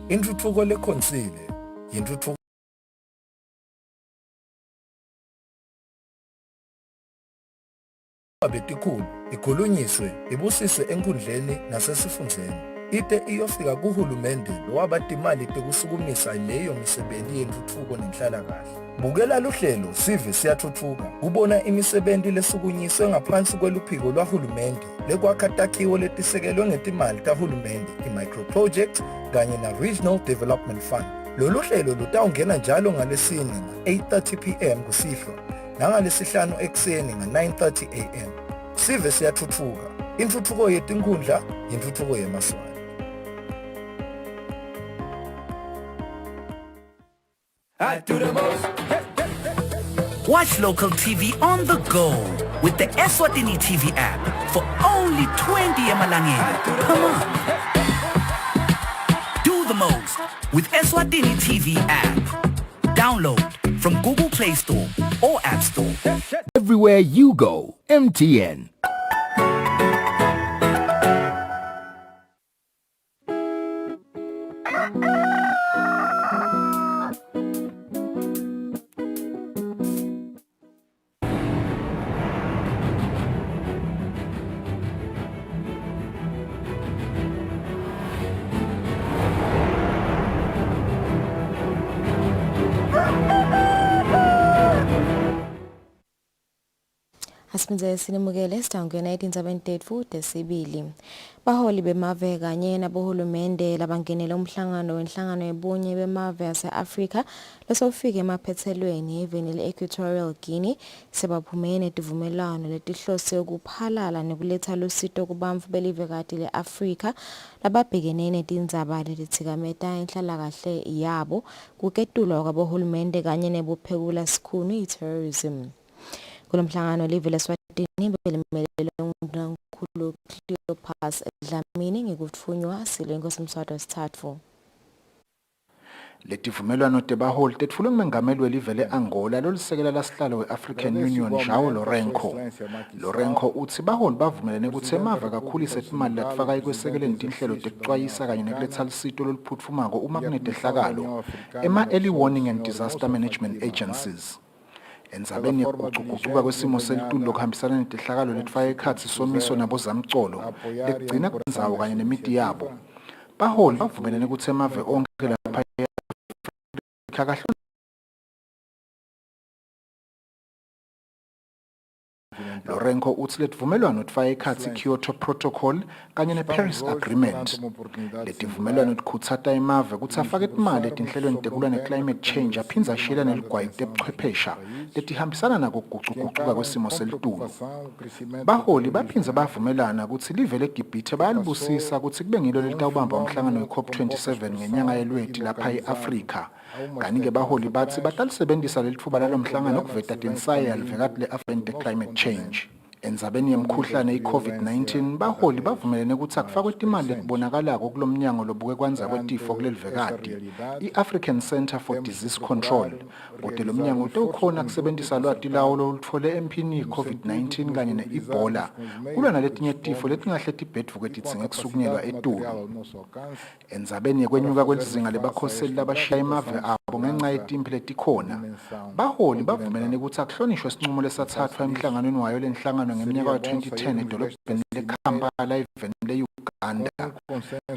Intuthuko leKhonsile yintuthuko abetikhulu ikhulunyiswe ibusiswe enkundleni nasesifundeni ite iyofika kuhulumende lowabatimali tekusukumisa leyo misebenzi yentuthuko nenhlalakahle. Bukela luhlelo sive siyathuthuka ubona imisebenzi lesukunyiswe ngaphansi kweluphiko lwahulumende lekwakha takhiwo letisekelwe ngetimali tahulumende i-microprojects kanye na-Regional Development Fund. Lolu hlelo lutawungena njalo ngalesine nga-8:30 p.m. kusihlwa nangalesihlanu ekuseni nga-9:30 a.m. Sive siyathuthuka. Intuthuko yetinkundla yintuthuko yemaswali. I do the most. Watch local TV on the go with the Eswatini TV app for only 20 emalangeni per month. Do the most with Eswatini TV app. Download from Google Play Store or App Store. Everywhere you go, MTN. Asimze sinimukele sitangena 1978 futhi sibili. Baholi bemave kanye nabohulumende labangenele umhlangano wenhlangano yebunye bemave yaseAfrika lesofika emaphethelweni eveni le-Equatorial Guinea sebaphumene tivumelwano letihlose ukuphalala nekuletha lusito kubantfu belivekati le-Afrika lababhekene netindzaba letithikameta inhlalakahle yabo kuketulwa kwabohulumende kanye nebuphekula sikhuni i-terrorism. Kulomhlangano live leSwatini belimelele uNkulunkulu Cleopas Dlamini ngikutfunywa silenkosi Mswati wesithathu. Letivumelwano tebaholi tetfulwe ngumengameli welive le-Angola lolisekela lasihlalo we-African Union João Lourenço. Lourenço uthi baholi bavumelene kutsi emave kakhulise timali latifaka ekwesekeleni tinhlelo tekucwayisa kanye nekuletha lusito loluphutfumako uma kunetehlakalo ema-early warning and disaster management agencies. Endzabeni yekugucugucuka kwesimo selitulu lokuhambisana netehlakalo letifaka ekhatsi somiso nabozamcolo lekugcina kwendzawo kanye nemiti yabo. Baholi bavumelene kutsi emave onke lapha e-Afrika Lourenço uthi letivumelwano tifaka ekhatsi Kyoto Protocol kanye ne-Paris Agreement. Letivumelwano tikhutsata emave kutsi afake timali etinhlelweni tekulwa ne-climate change aphindze ashiyela neligwayi tebuchwephesha letihambisana nako kugucugucuka kwesimo selitulu. Baholi baphindze bavumelana kutsi live leGibhithe bayalibusisa kutsi kube ngilo litawubamba umhlangano we-COP27 ngenyanga yeLweti lapha e-Afrika. Kanike baholi batsi batalisebenzisa lelitfuba lalomhlangano ukuveta tinsaya yalivekati le-Afrika climate change. Endzabeni yemkhuhlane i-COVID-19 baholi bavumelene ukuthi akufakwe timali letibonakalako kulomnyango lobuke kwanza kwetifo kulelivekati i-African Center for Disease Control. Kodwa lo mnyango utawukhona kusebenzisa lwati lawo loluthole emphini i-COVID-19 kanye ne-Ebola kulwa naletinye tifo letingahle tibhedvuke tidzinge kusukunyelwa etulu. Endzabeni yekwenyuka kwelizinga lebakhoseli labashiya emave abo ngenxa yetimpi letikhona baholi bavumelene ukuthi akuhlonishwe isincumo lesathathwa emhlanganweni wayo lenhlangano khona ngeminyaka wa-2010 edolobheni leKampala eveni le-Uganda.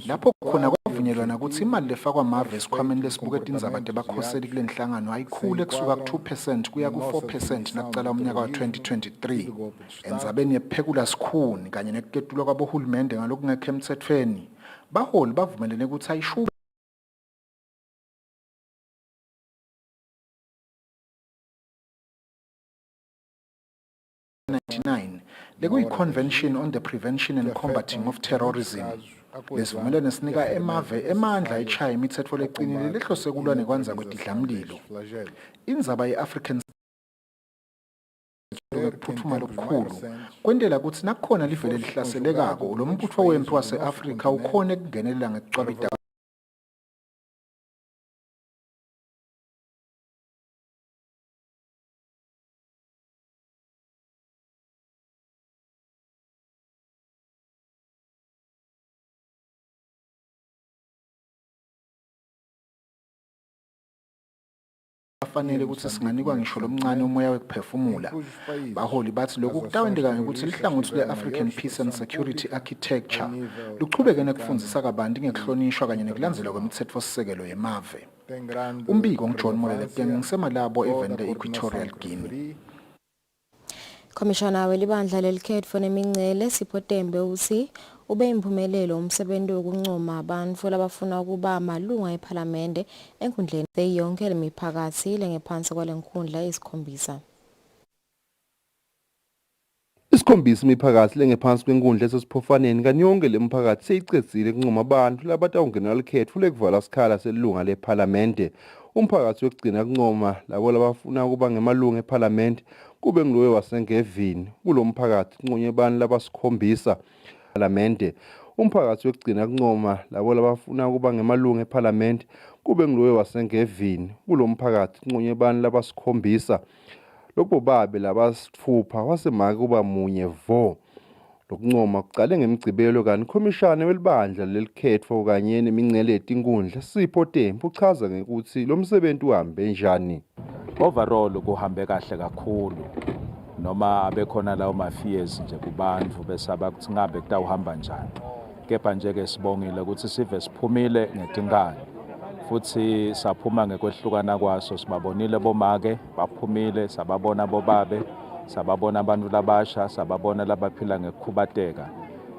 Lapho khona kwavunyelwana ukuthi imali lefakwa amave esikhwameni lesibuketa indzaba tebakhoseli kule nhlangano ayikhule kusuka ku-2% kuya ku-4% nakucala umnyaka wa-2023 endzabeni yephekula sikhuni kanye nekuketulwa kwabohulumende ngalokungekho emthethweni. Baholi bavumelene ukuthi ayishuba 1999 lekuyi-Convention on the Prevention and Combating of Terrorism. Lesivumelwano sinika emave emandla echaya imithetho leqinile lehlose kulwa nekwanza kwetidlamlilo. Indzaba ye-African ukuphuthuma lokukhulu kwentela ukuthi nakukhona livele lihlaselekako lo mbutho wempi wase-Afrika ukhona ekungenelela ngekucwabita fanele ukuthi singanikwa ngisho lomncane umoya wekuphefumula. Baholi bathi lokhu kutawendeka ngokuthi lihlangothi le-African Peace and Security Architecture luchubeke nekufundisa kabanti ngekuhlonishwa kanye nekulandzelwa kwemitsetfosisekelo yemave. Umbiko ngiJohn Molele ngisemalabo eveni le-Equatorial Guinea. Komishona welibandla lelikhetfo nemincele Sipho Tembe uthi ube imphumelelo umsebenzi wokuncoma abantu labafuna ukuba amalunga ePhalamende enkundleni yonke lemiphakathi lengephansi kwalenkhundla esikhombisa. Isikhombisa imiphakathi lengephansi kwenkundla esesiphofaneni kanyonke lemiphakathi seyicedzile kuncoma abantu labatawungena likhetfo lekuvala sikhala selunga lePhalamende. Umphakathi wekugcina kuncoma labo labafuna ukuba ngemalunga ePhalamende kube ngulowe wasengevini kulo mphakathi kunqonye abantu labasikhombisa ePhalamende. Umphakathi wekugcina kuncoma labo labafuna ukuba ngemalunga ePhalamende kube ngulowe wasengevini kulo mphakathi kunqonye abantu labasikhombisa. Lokho babe labasithupha wasemake kuba munye vo. Lokuncoma kucale ngemigcibelo kanti khomishana welibandla lelikhetfo kanye nemincele yetinkundla Sipho Tembe uchaza ngekuthi lo msebenzi uhambe njani. Overall kuhambe kahle kakhulu noma abekhona lawo mafears nje kubantu besaba ukuthi ngabe kutawuhamba njani. Kepha nje ke sibongile ukuthi sive siphumile ngetinkani futhi saphuma ngekwehlukana kwaso sibabonile bomake baphumile sababona bobabe sababona abantu labasha sababona labaphila ngekukhubateka.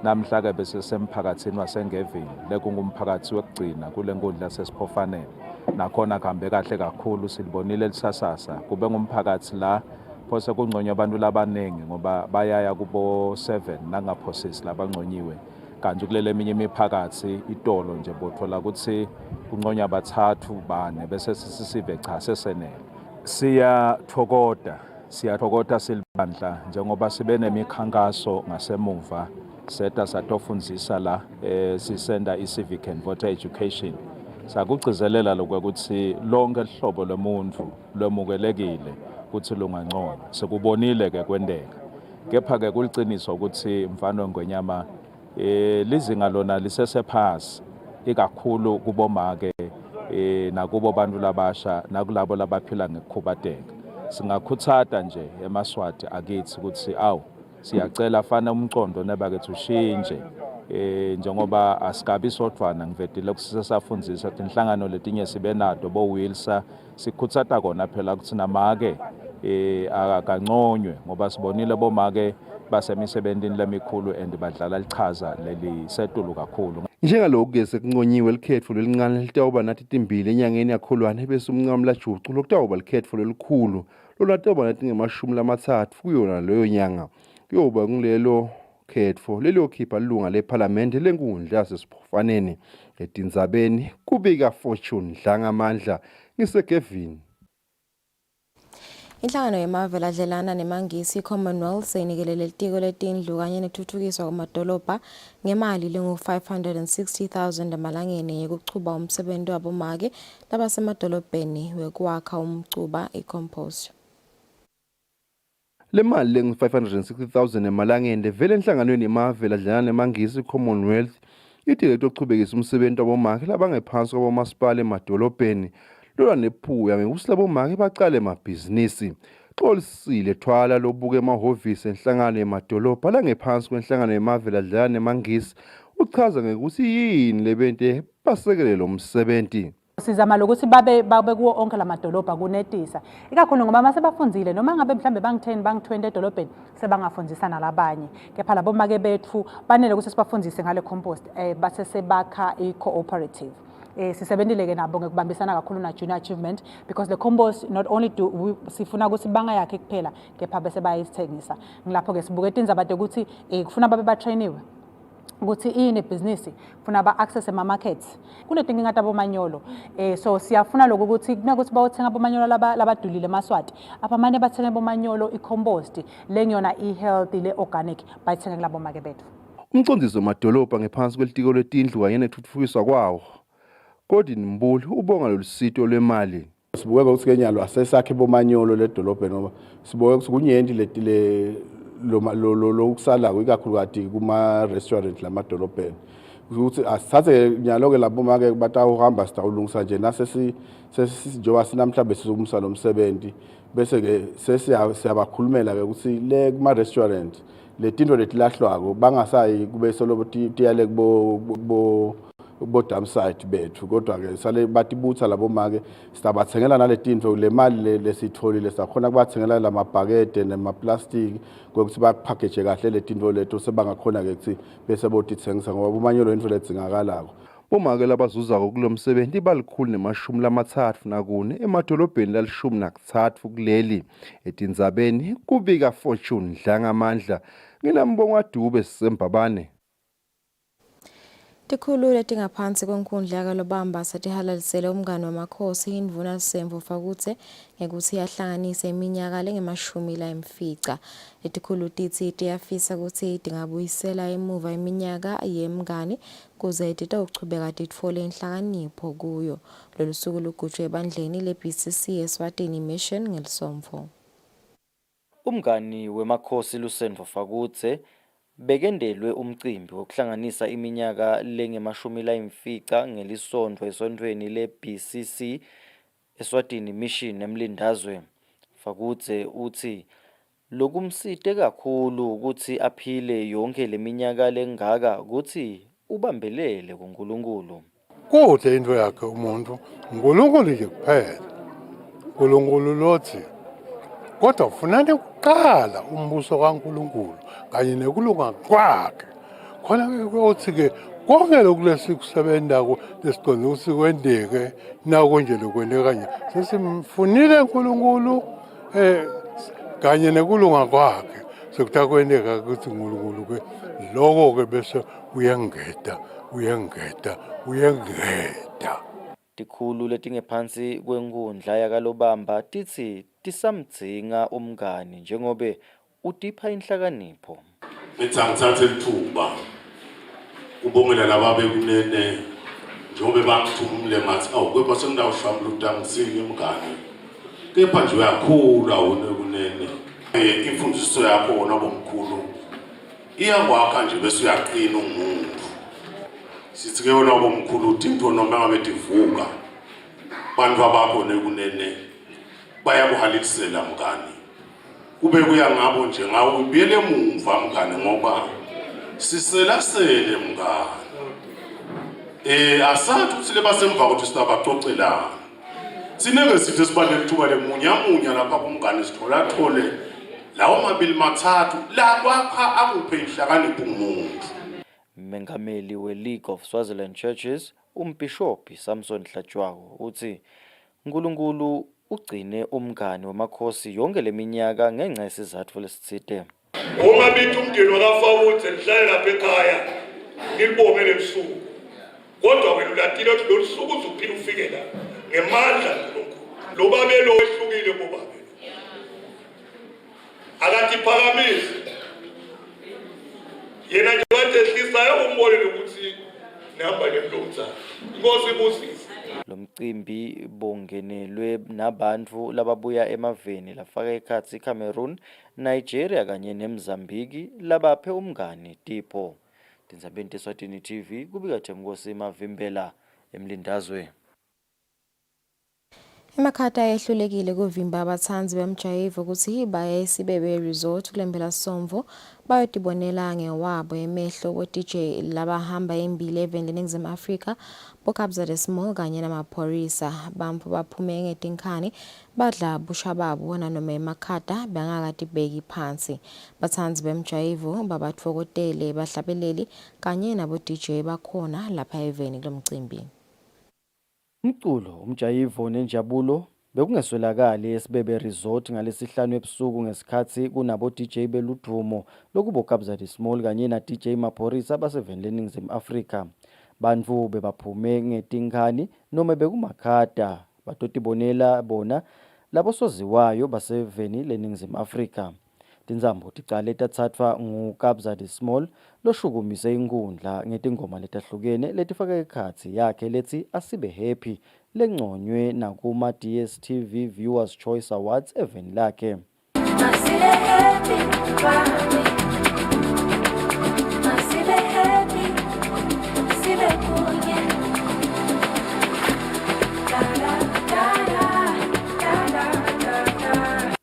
Namhla ke bese semphakathini wasengevini lekungumphakathi wekugcina kule nkundla sesiphofanele nakhona kuhambe kahle kakhulu silibonile lisasasa kube ngumphakathi la phose kungconywa abantu labaningi ngoba bayaya kubo 7 nangaphosisi labangconyiwe kanti kulele eminye imiphakathi itolo nje bothola ukuthi kungconywa abathathu bane bese sisive cha sesenele. Siyathokoza silibandla njengoba sibe nemikhankaso ngasemuva seta satofundisa la sisenda i-civic and voter education. Sakugcizelela lokuthi lonke lihlobo lomuntu lomukelekile ukuthi lunganconywa. Sekubonile ke kwendeka. Kepha ke kuliciniso ukuthi mfano ngwenyama lizinga lona lisesephasi ikakhulu kubomake nakubo bantu labasha nakulabo labaphila ngekukhubateka. Singakhuthata nje emaswati akithi ukuthi siyacela fana umcondo nebakethu ushintshe njengoba asikabi sodwana ngivedile kusisafundisa inhlangano letinye sibe nato bo Wilsa sikhuthata kona phela ukuthi namake akanconywe ngoba sibonile bomake basemisebenzini lemikhulu and badlala lichaza leli setulu kakhulu. Njengalokho ke sekunconyiwe likhetfo lelincane litawuba nathi timbili enyangeni yakholwane bese umncamo lajucu lokutawuba likhetfo lelikhulu lolatawuba nathi nge-30 kuyona leyo nyanga kuyoba kulelo khetfo leliyokhipha lilunga lePhalamende lenkundla yasesiphofaneni etindzabeni kubika Fortune Dlangamandla ngisegevini. Inhlangano yemave ladlelana nemangisi Commonwealth seyinikelele litiko letindlu kanye nethuthukiswa kwamadolobha ngemali lengu-560,000 emalangeni yokuchuba umsebenzi wabomake labasemadolobheni wekwakha umcuba iCompost. Le mali lengu-560,000 emalangeni vele enhlanganweni yemave ladlelana nemangisi Commonwealth ithi lokuchubekisa umsebenzi wabomake labangephansi kwabomasipala emadolobheni lola nephuya ngekusi labomake bacale emabhizinisi. Kusile thwala lobuke emahhovisi enhlangano yemadolobha langephansi kwenhlangano yemavela dlana nemangisi uchaza ngekuthi yini lebente basekele lo msebenzi. Sizama lokuthi babe kuwo onke lamadolobha kunetisa ikakhulu ngoba mase bafundzile noma ngabe mhlambe bangi-10 bangi-20 edolobheni sebangafundisa nalabanye kepha labo make bethu banele ukuthi sibafundzise ngale compost base sebakha i-cooperative. Sisebenzile ke nabo ngekubambisana kakhulu na Junior Achievement because the compost not only do sifuna ukuthi bangayakhe kuphela kepha bese bayisithengisa. Ngilapho ke sibuke indzaba ukuthi kufuna babe batrainiwe ukuthi ini business funa ba access ema markets kunetinkinga tabomanyolo so siyafuna lokho ukuthi kunokuthi bawuthenga abomanyolo labadulile emaswati abamane bathenga abomanyolo i-compost lengiyona i-healthy le-organic bayithenga kulabo make bethu. Umcondiso wemadolobha ngephansi kwelitiko lwetindlu kanye nethuthukiswa kwawo Kodini Mbuli ubonga lolusito lwemali. Sibuke ukuthi kenyalo asesakhe bomanyolo ledolobhe noma sibuke ukuthi kunyendi letile lo kusala ikakhulukazi kuma restaurant lamadolobheni ukuthi asithathe nyalo ke labo make batawuhamba sitawulungisa nje njengoba sinamhlanje sizomisa lo msebenzi bese ke siyabakhulumela ke ukuthi le kuma restaurant letinto letilahlwako bangasayi kube solo tiyale kubo dam site bethu kodwa ke sale batibutha labo make sizabathengela naletinto le mali lesitholile sakhona kubathengela lamabhakede nemaplastic ngokuthi bapackage kahle letinto lethu sebangakhona ke ukuthi bese botithengisa ngoba umanyolo into ledzingakalako. Bomake labazuza kulo msebenzi balikhulu nemashumi lamathathu nakune emadolobheni lalishumi nakuthathu kuleli etindzabeni kubika Fortune Dlangamandla nginambonga Dube Sembabane. Tikhulu letingaphansi kwenkundla yakalobamba satihalalisele umngane wamakhosi indvuna Semvu Fakutse ngekuthi yahlanganisa iminyaka lengemashumi la emfica. Letikhulu tithi tiyafisa ukuthi tingabuyisela emuva iminyaka yemngane kuze titawuchubeka titfole inhlakanipho kuyo. Lolu suku lugujwe ebandleni le-BCC Eswatini Mission ngelisomvo. Umngani wemakhosi Semvu Fakutse bekendelwe umcimbi wokuhlanganisa iminyaka lengemashumi la emfica ngelisondvo esondweni le-BCC Eswatini Mission emlindazwe. Fakutse uthi lokumsite kakhulu ukuthi aphile yonke leminyaka lengaka ukuthi ubambelele kuNkulunkulu. Kuhle into yakhe umuntu uNkulunkulu nje kuphela. uNkulunkulu lothi kodwa ufunane ukuqala umbuso kaNkulunkulu kanye nekulunga kwakhe khona ke ukuthi ke konke lokulesikusebenzako lesiqonde ukuthi kwendeke nakonje lokwendeka nje sesimfunile uNkulunkulu kanye nekulunga kwakhe sekutakwendeka ukuthi uNkulunkulu ke lokho ke bese uyengeda. Tikhulu letingephansi kwenkundla yakalobamba tithi tisamdzinga umngani njengobe utipha inhlakanipho. Ngitsangithathe lithuba ubongela lababe kunene njengobe bangithumile ngathi awukepha sengidawushambula utangisile umngani kepha nje uyakhula wona kunene imfundiso yakho wona bomkhulu iyakwakha nje bese uyaqina umuntu sithi ke wona bomkhulu uTinto noma ngabe divuka bantu abakho nekunene bayakuhalisela mngani kube kuya ngabo nje ngawo ubiyele emuva mngani ngoba siselasele mngani asathi ukuthi lebasemva ukuthi sizabacocelana sineke sithi sibane lithuba lemunyamunya lapha kumngani sithole lawo mabili mathathu la kwakha akuphe inhlakanipho umuntu. Mengameli we-League of Swaziland Churches umbhishobhi Samson Hlatshwayo uthi uNkulunkulu ugcine umngani wamakhosi yonke leminyaka ngenxa yesizathu lesitsite. Ungabithi umndeni wakafawutse lihlale lapha ekhaya ngilibonge lebusuku kodwa wena ulatile ukuthi lo suku uzophila ufike la ngemandla uNkulunkulu lo babe lo ehlukile bobabe akatiphakamise yena nje wathi ehlisayo umbone ukuthi nihamba nemlomzana inkosi ibusise. Lo mcimbi bongenelwe nabantu lababuya emaveni lafaka ekhatsi iCameroon, Nigeria kanye neMozambique labaphe umngani Tipo. Tindzabeni Eswatini TV kubika Themkosi Mavimbela emlindazwe. Emakhata ehlulekile kuvimba abathanzi bemjayivo ukuthi baye eSibebe Resort kulembela Somvo bayodibonela ngewabo emehlo we DJ labahamba embili evendini eNingizimu Afrika bokabza the small kanye namaphorisa bampu baphume ngetinkani badla busha babo nanoma emakhata bangakatibeki phansi bathanzi bemjayivo babatfokotele bahlabeleli kanye nabo DJ bakhona lapha eveni lomcimbi. Umculo, umjayivo nenjabulo bekungeswelakali eSibebe Resort ngalesihlanu ebusuku ngesikhathi kunabo DJ beludrumo lokubo Kabza the Small kanye na DJ Maphorisa baseveni leNingizimu Afrika. Bantfu bebaphume ngetinkani noma bekumakhada batotibonela bona labo soziwayo baseveni leNingizimu Afrika. Tinzambo ticale tatsatfwa nguKabza the Small loshukumise inkundla ngetingoma letahlukene letifaka ekhatsi yakhe lethi Asibe Happy lenconywe nakuma DStv Viewers Choice Awards eveni lakhe.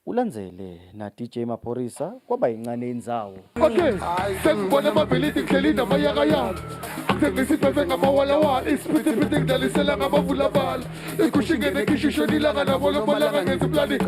Ulandzele na DJ Maphorisa kwaba yincane indzawo. Okay, sengibona amabhilidi kuhleli namayakayaka akusengisiphethe ngamawalawala isiphithiphithi ngidalisela ngamavulabala ikushingene khishishonilanga nabo lomalanga ngeziplani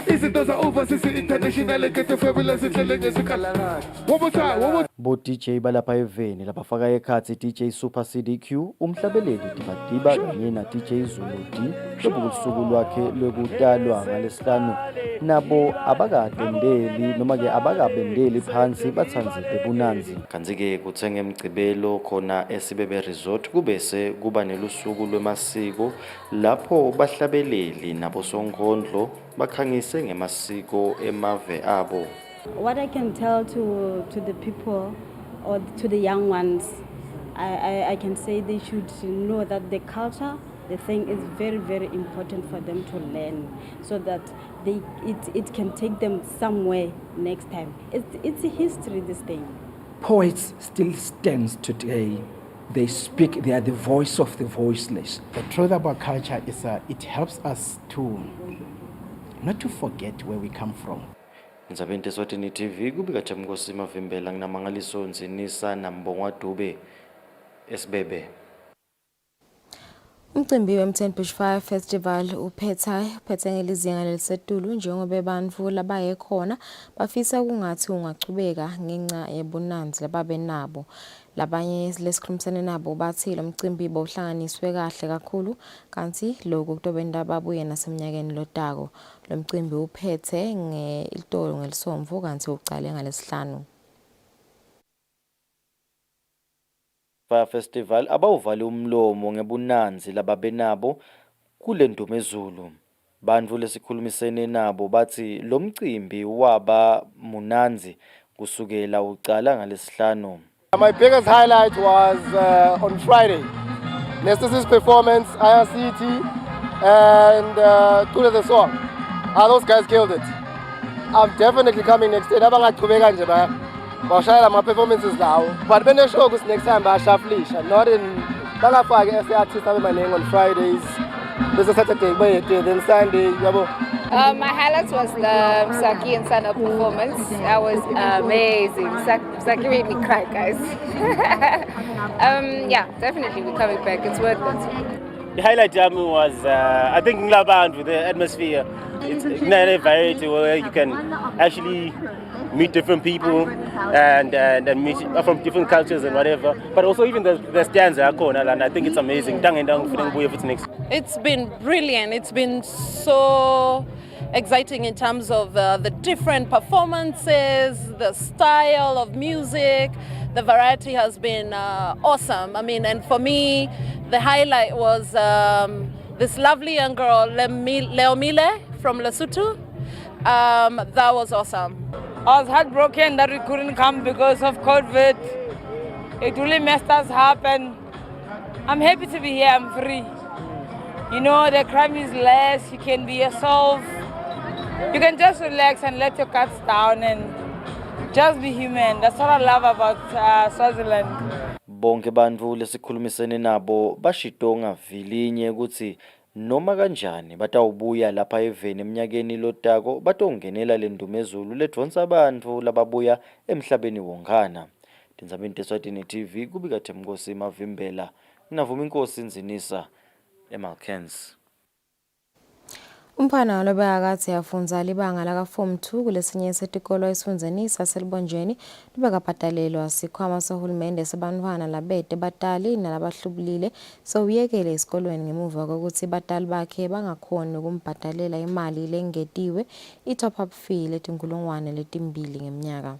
izinto za-overseas international ekethe fabulous ihlele ngesikhala. One more time. Bo DJ balapha eveni labafaka ekhatsi DJ Super CDQ umhlabeleli Dibadiba kanye na DJ Zulu D lobusuku lwakhe lwekutalwa ngalesihlanu nabo abakatendeli noma ke abakabendeli phansi batsanzile bunanzi. Kanzi-ke kuthe ngemgcibelo khona eSibebe Resort kubese kuba nelusuku lwemasiko lapho bahlabeleli nabo sonkondlo bakhangise ngemasiko emave abo. What I can tell to the people or to the young ones, I can say they should know that the culture, the thing is very, very important for them to learn so that it can take them somewhere next time. It's a history, this thing. Poets still stands today. They speak, they are the voice of the voiceless. The truth about culture is it helps us to not to forget where we come from. Nzabente Eswatini TV kubika chamgosi mavimbela nginamangaliso nzinisa na Mbongwa Dube SBB. Umcimbi we-10 Bushfire Festival uphethe ngelizinga lelisetulu njengoba bantfu labaye khona bafisa kungathi ungachubeka ngenxa yebunanzi lababe nabo. Labanye lesikhulumisene nabo bathi lo mcimbi bowuhlanganiswe kahle kakhulu kanti lokho kutobenda babuye nasemnyakeni lotako. Lo mcimbi uphethe ilitolo ngelisomvu kanti ucale ngalesihlanu. Fire Festival abawuvale umlomo ngebunanzi lababe nabo kule ndomezulu. Bantfu lesikhulumisene nabo bathi lo mcimbi waba munanzi kusukela ucala ngalesihlanu. My biggest highlight was on Friday. Nestasi's performance, IRCT, and Tula the song. Those guys killed it. I'm definitely coming next year. My performances now. But when they show us next time, I shuffle. Not in Bangafag as the artist having my name on Fridays. There's a Saturday, then Sunday. My highlight was the Saki and Sana performance. That was amazing. Saki made me cry, guys. Yeah, definitely we're coming back. It's worth it. The highlight was, I think, Nglaban with the atmosphere. It's a variety where you can actually meet different people and meet from different cultures and whatever. But also even the stands are cool, and I think it's amazing. It's been brilliant. It's been so exciting in terms of the different performances, the style of music. The variety has been awesome. I mean, and for me, the highlight was this lovely young girl, Leomile from Lesotho. That was awesome. I was heartbroken that we couldn't come because of COVID. It really messed us up, and I'm happy to be here. I'm free. You know, the crime is less. You can be yourself. You can just relax and let your guards down and just be human. That's what I love about Swaziland. Bonke bantfu lesikhulumisene nabo bashitonga vilinye ukuthi noma kanjani batawubuya lapha eveni eminyakeni lotako batongenela le ndumezulu ledvonsa abantu lababuya emhlabeni wongana. Tindzabeni Eswatini TV kubika Themkosi Mavimbela navuma inkosi Nzinisa eMalkens. Umfana walobeka kathi yafunza libanga laka form 2 kulesinye setikolo esifundeni saselibonjeni libeka bhatalelwa sikhwama sohulumende sebantwana labede batali nalabahlubulile sowuyekele esikolweni ngemuva kokuthi batali bakhe bangakhoni ukumbhatalela imali lengetiwe i-top up fee letinkulungwane letimbili ngeminyaka.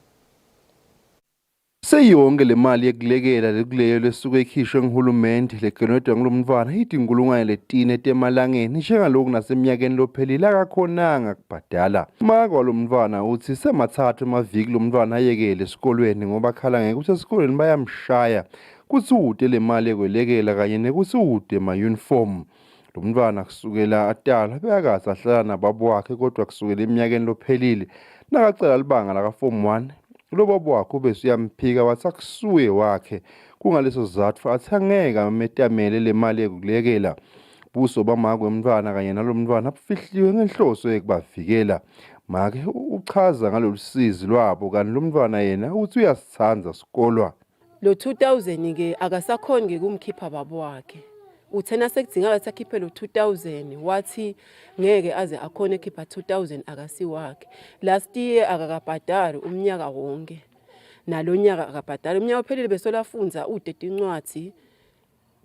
Seyonke le mali yekulekela lekuleyo lesuke ikhishwe nguhulumende legenedwa ngulomntwana itinkulungwane letine temalangeni njengaloku naseminyakeni lophelile akakhonanga kubhadala. Maka walomntwana uthi semathathu amaviki lomntwana ayekele esikolweni ngoba khala ngeke ukuthi esikolweni bayamshaya kuthi ude le mali yekwelekela kanye nekuthi ude ama-uniform. Lo mntwana kusukela atala beyakazi ahlala nababo wakhe kodwa kusukela eminyakeni lophelile nakacela libanga laka form 1 lo baba wakhe bese uyamphika wathi akusuye wakhe kungaleso sizathu athi angeke ametamele le mali yekulekela buso bamake umntwana kanye nalomntwana abufihliwe ngenhloso yekubavikela. Make uchaza ngalolu sizi lwabo kanti lo mntwana yena uthi uyasithanza sikolwa. Lo 2000 ke akasakhoni ke kumkhipha babo wakhe. Uthena sekudingeka sakhiphe lo 2000 wathi ngeke aze akhone khipha 2000 akasi wakhe. Last year akakabhadali umnyaka wonke. Nalo nyaka akabhadali umnyaka ophelile besolafunza udede incwadi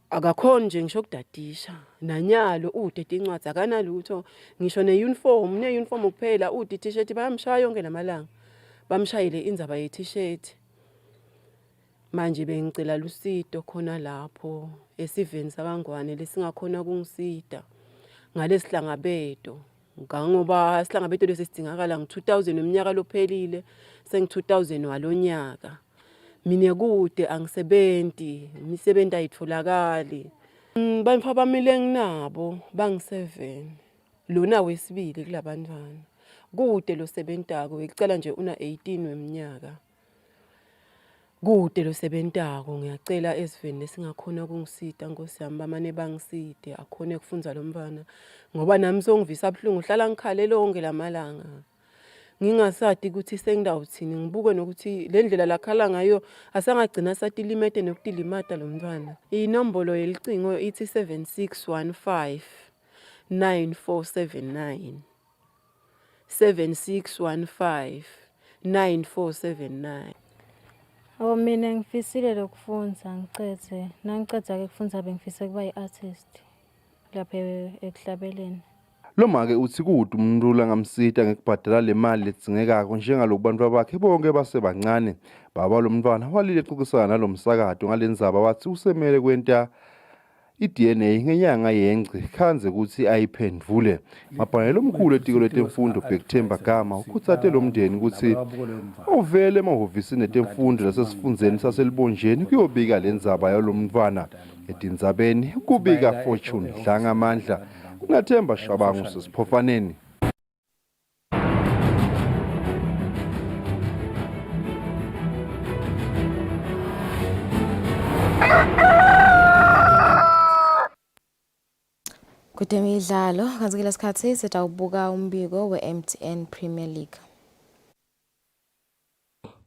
akakhoni nje ngisho kudadisha. Nanyalo udede incwadi akanalutho ngisho ne-uniform kuphela udede t-shirt bayamshaya yonke lamalanga. Bamshayile indzaba ye-t-shirt. Manje bengicela lusito khona lapho esiveni sakangwane lesingakhona kungisida ngalesihlangabeto ngoba isihlangabeto lesidingakala ngo2000 eminyaka lophelile sengi2000 walonyaka mina kude angisebenzi imisebenzi ayitholakali bamfa bamile nginabo bangi7 lona wesibili kulabantwana kude lo sebentako ngicela nje una 18 weminyaka kude lo sebentako ngiyacela esiveni lesingakhona kungisida Nkosi yami bamane bangiside akhone kufunza lo mfana ngoba nami songivisa abhlungu hlala ngikhale lonke lamalanga ngingasadi ukuthi sengidawuthini ngibuke nokuthi le ndlela lakhala ngayo asangagcina sathi limete nokudilimata lo mfana. Inombolo yelicingo ithi 7615 9479 7615 9479. Mina ngifisile lokufundza ngicetse nangicedza ke kufundza bengifisa kuba yi-artist lapha ekuhlabeleni. Lo make uthi kude umuntu langamsida ngekubhadala le mali ledzingekako njengaloku bantu bakhe bonke basebancane. Baba lo mntwana walile xoxisana nalomsakato ngalenzaba wathi usemele kwenta i-DNA ngenyanga yengci khanze ukuthi ayiphendvule. Mabhanelo omkhulu etiko letemfundo Bhekthemba Gama ukhutsate lo mndeni ukuthi uvele emahhovisini etemfundo lasesifundzeni saselibonjeni kuyobika lenzaba yalo mntwana etindzabeni kubika Fortune Dlangamandla unathemba Shabangu sesiphofaneni. Kutemidlalo kanti lesikhathi sitawubuka umbiko we-MTN Premier League.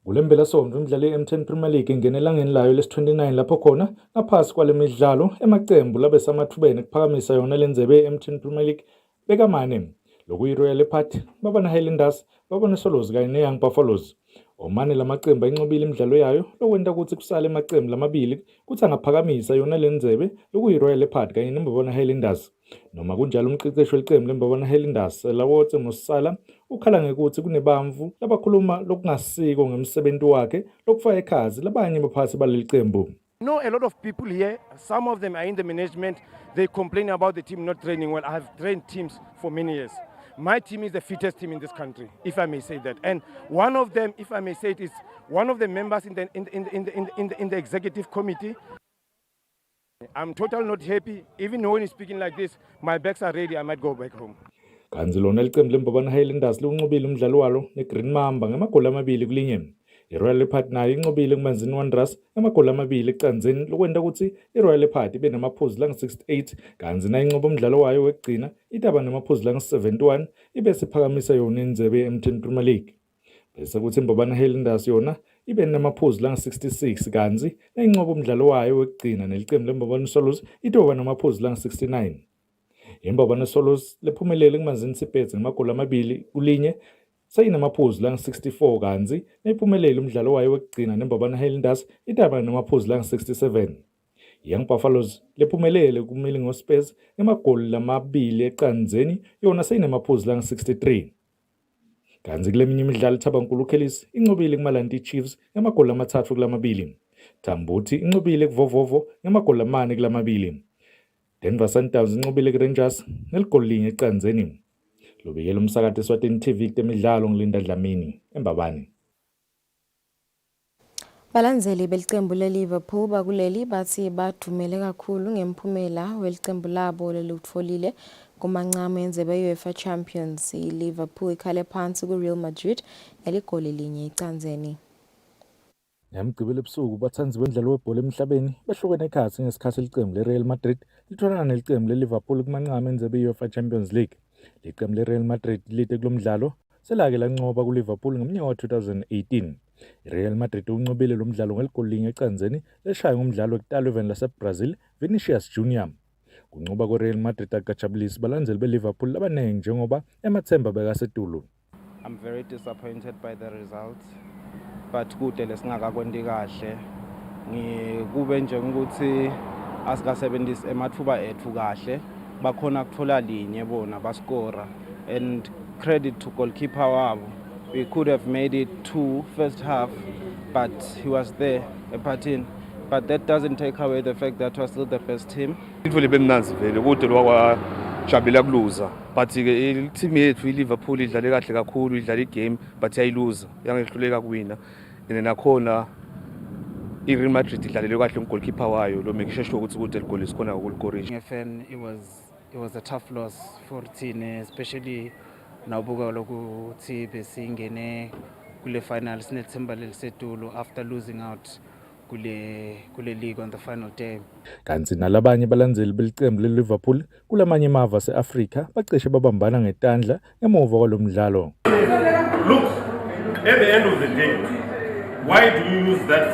Kulembela sonto imidlalo ye-MTN Premier League ingenelangeni layo lesi-29 lapho khona ngaphasi kwale midlalo emacembu labesamathubeni kuphakamisa yona lenzebe ye-MTN Premier League bekamane lokuyi-Royal Party babona Highlanders babona Swallows kanye ne-Young Buffaloes. Omane lamacembu ayinqobile imidlalo yayo lokwenta ukuthi kusale amacembu lamabili kuthi angaphakamisa yona lenzebe lokuyi-Royal Party kanye nembabona Highlanders. Noma kunjalo umqiqeshi welicembu lembabona Highlanders lawotse Musala ukhala ngekuthi kunebamvu labakhuluma lokungasiko ngemsebenzi wakhe lokufaka ekhazi labanye baphathi baleli cembu. I know a lot of people here, some of them are in the management, they complain about the team not training well. I have trained teams for many years. My team is the fittest team in this country, if I may say that. And one of them, if I may say it, is one of the members in the executive committee. I'm totally not happy. Even when he's speaking like this, my bags are ready, I might go back home. Kanzi lona licembu lembabona Highlanders lunqobile umdlalo walo neGreen Mamba ngamagoli amabili kulinye. iRoyal Leopard nayo inqobile kuManzini Wanderers ngamagoli 2 ecanzeni lokwenta ukuthi iRoyal Leopard ibe namaphuzu la-68 kanzi nayo inqoba umdlalo wayo wekugcina itaba namaphuzu la-71 ibe siphakamisa yona indzebe ye-M10 Premier League. Bese kuthi iMbobane Highlanders yona ibe namaphuzu la-66 kanzi nayinqoba umdlalo wayo wekugcina nelicembu leMbobane Swallows itoba namaphuzu la-69. iMbobane Swallows lephumelele kuManzini City ngamagoli 2-1 sayinamaphuzu la-64 kanzi nayiphumelele umdlalo wayo wekugcina neMbobane Highlanders itaba namaphuzu la-67. Young Buffaloes lephumelele kuMilingo Spurs ngamagoli 2 ecanzeni yona sayinamaphuzu la-63. Kanzi kuleminye imidlalo Thabankulu Kellis inqobile kuMalandi Chiefs ngamagoli 3-2. Tambuti inqobile kuVovovo ngamagoli 4-2. Denver Sundowns inqobile kuRangers neligoli 1 ecanzeni. Lobiyela umsakathi Eswatini TV kutemidlalo ngilinda Dlamini eMbabane. Balandzeli belicembu leLiverpool bakuleli bathi badumele kakhulu ngemphumela welicembu labo lelutfolile kumancamo yendzebe ye-UEFA Champions. iLiverpool ikhale phansi kuReal Madrid neligoli 1 ecanzeni. Yamgqibela ebusuku bathanzi bendlalo webhola emhlabeni behlukene ekhathi ngesikhathi ilicembu leReal Madrid litholana nelicembu leLiverpool kumancamo yendzebe ye-UEFA Champions League. Licembu leReal Madrid lite kulomdlalo selake lanqoba kuLiverpool ngomnyaka wa-2018. iReal Madrid unqobile lo mdlalo ngeligoli 1 ecanzeni leshaya ngomdlalo wekuqala weveni laseBrazil Vinicius Junior. Kunqoba kweReal Madrid akajabulisi balandzeli beLiverpool labanengi njengoba emathemba bekasetulu. I'm very disappointed by the results, but kude lesingakakwendi kahle ngikube nje ukuthi asikasebenzisi emathuba ethu kahle bakhona kuthola linye bona baskora, and credit to goalkeeper wabo. We could have made it 2 first half, but he was there ephathini, but that doesn't take away the fact that we are still the best team. Intfo lebemnanzi vele kude lokwajabula kuluza, but ke team yethu iLiverpool idlale kahle kakhulu, idlala igame but yayiluza yangehluleka kuwina. And nakhona iReal Madrid idlalele kahle nggoalkeeper wayo lo make sure ukuthi kude ligoli sikhona ukuligorisha. FN it was a tough loss for thina, especially nawubuka lokuthi besingene kule final sinethemba lelisetulu after losing out kule league on the final day. Kanti nalabanye balandzeli belicembu leLiverpool kulamanye amava aseAfrika bacishe babambana ngetandla emuva kwalomdlalo. Look, at the end of the day, why do you use that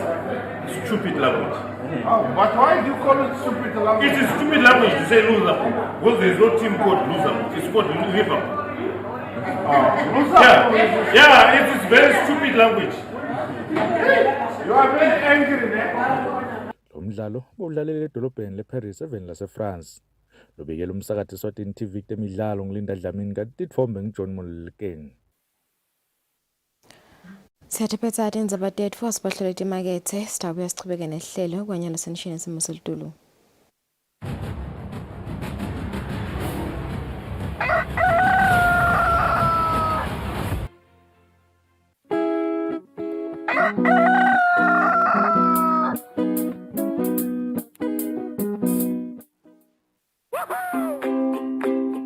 stupid language? But why do you call it stupid language? It is stupid language to say loser, because there is no team called loser. It's called Liverpool. Yeah, it is very stupid language. You are very angry, man. Lo mdlalo udlalele edolobheni leParis eveni laseFrance. Lobiyela umsakathi Eswatini TV kutemidlalo ngilinda Dlamini kanti tithombe ngiJohn Molekeng. Siyatiphetsa indzaba tetfu asibahlole timakethe sitabuya sichubeke nehlelo kwanyalo senishini simo selitulu.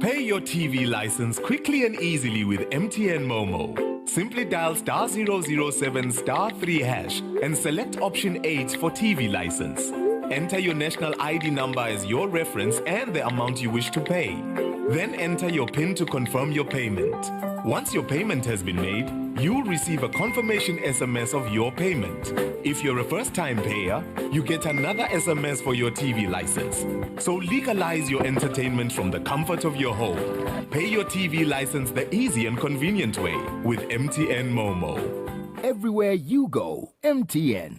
Pay your TV license quickly and easily with MTN Momo. Simply dial *007 *3# and select option 8 for TV license. Enter your national ID number as your reference and the amount you wish to pay. Then enter your PIN to confirm your payment. Once your payment has been made, you'll receive a confirmation SMS of your payment. If you're a first-time payer, you get another SMS for your TV license. So legalize your entertainment from the comfort of your home. Pay your TV license the easy and convenient way with MTN Momo. Everywhere you go, MTN.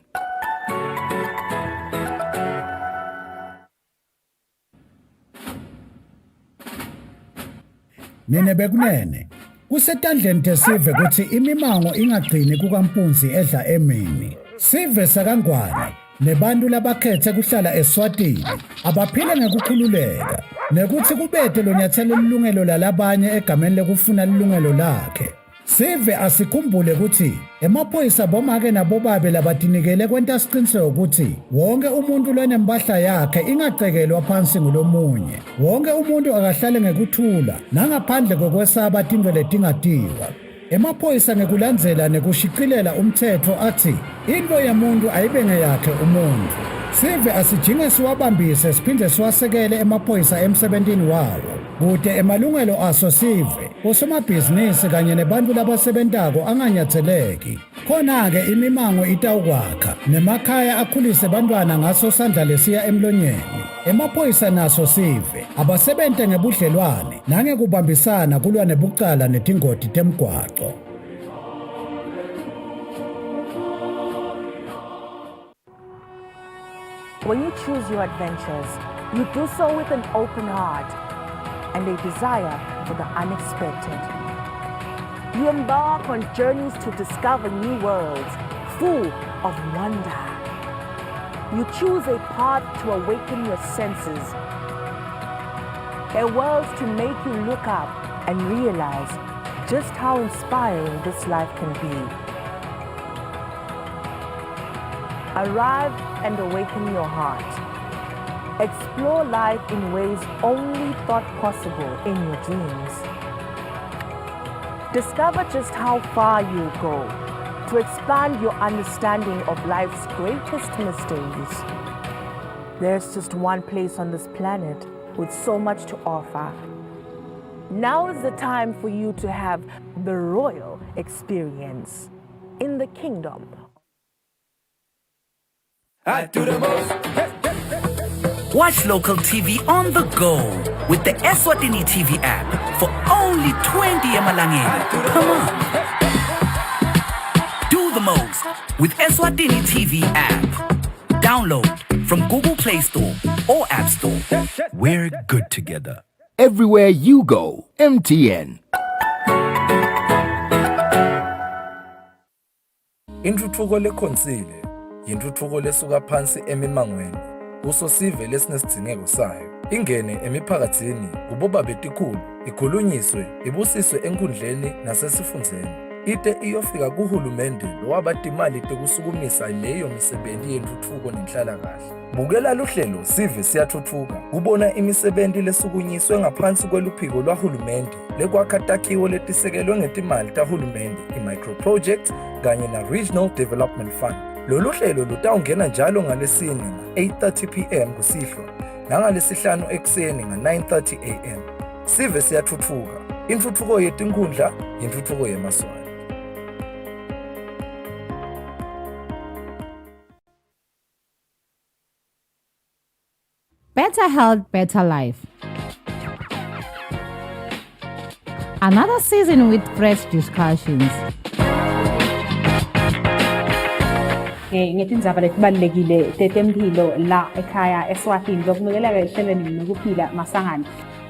Nene bekunene kusetandleni tesive ukuthi imimango ingagcini kukampunzi edla emini sive sakangwane nebantu labakhethe kuhlala Eswatini abaphile ngekukhululeka nekuthi kubethe lo nyathelo lilungelo lalabanye egameni lekufuna lilungelo lakhe. Sive asikhumbule ukuthi emaphoyisa bomake nabobabe labatinikele kwenta siqiniseko ukuthi wonke umuntu lonembahla yakhe ingacekelwa phansi ngulomunye. Wonke umuntu akahlale ngekuthula nangaphandle kokwesaba tintwe letingatiwa. Emaphoyisa ngekulandzela nekushiqilela umthetho athi into yemuntu ayibe ngeyakhe umuntu. Sive asijinge siwabambise siphinde siwasekele emaphoyisa emsebentini wawo. Kude emalungelo aso sive, osomabhizinisi kanye nebantu labasebentako anganyatseleki. Khona-ke imimango itawukwakha, nemakhaya akhulise bantwana ngaso sandla lesiya emlonyeni. Emaphoyisa naso sive, abasebente ngebudlelwane, nangekubambisana kulwa nebucala netingoti temgwaco. When you choose your adventures, you do so with an open heart and a desire for the unexpected. You embark on journeys to discover new worlds full of wonder. You choose a path to awaken your senses, a world to make you look up and realize just how inspiring this life can be. Arrive and awaken your heart. Explore life in ways only thought possible in your dreams. Discover just how far you'll go to expand your understanding of life's greatest mysteries. There's just one place on this planet with so much to offer. Now is the time for you to have the royal experience in the kingdom. I do the most. Watch local TV on the go with the Eswatini TV app for only 20 emalangeni. Come on. Do the most with Eswatini TV app. Download from Google Play Store or App Store. We're good together. Everywhere you go, MTN. Intuthuko lekhonsile yintuthuko lesuka phansi emimangweni usosive lesinesidingeko sayo ingene emiphakathini kuboba betikhulu ikhulunyiswe ibusiswe enkundleni nasesifundzeni ite iyofika kuhulumende lowabatimali tekusukumisa leyo misebenzi yentuthuko nenhlalakahle. Bukela luhlelo sive siyathuthuka kubona imisebenzi lesukunyiswe ngaphansi kweluphiko lwahulumende lekwakha takhiwo letisekelwe ngetimali tahulumende i-micro projects kanye na-regional development fund. Lolu hlelo lutawungena njalo ngalesine nga-8:30 p.m. kusihlwa nangalesihlanu ekuseni nga-9:30 a.m. Sive siyathuthuka. Intuthuko yetinkhundla, intuthuko yemaswali. Better health, better life. Another season with fresh discussions. Ngetindzaba letibalulekile tetemphilo la ekhaya Eswatini lokunakekela ehlelweni nokuphila masangana.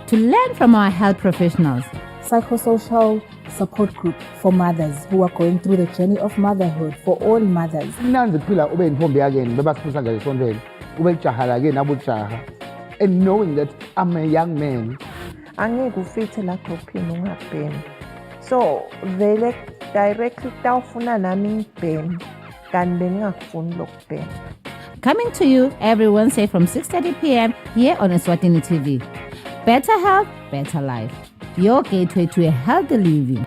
To learn from our health professionals. Psychosocial support group for mothers who are going through the journey of motherhood for all mothers. Nanzi kuphila ube intombi yakeni bebasiphisa nje esontweni ube jahala ke nabujaha and knowing that I'm a young man. Angeke ufithe la groupini ungabhemi. So vele directly tawufuna nami ngibhemi. Coming to you every Wednesday from 6:30 p.m. here on Eswatini TV. Better health, better life. Your gateway to a healthy living.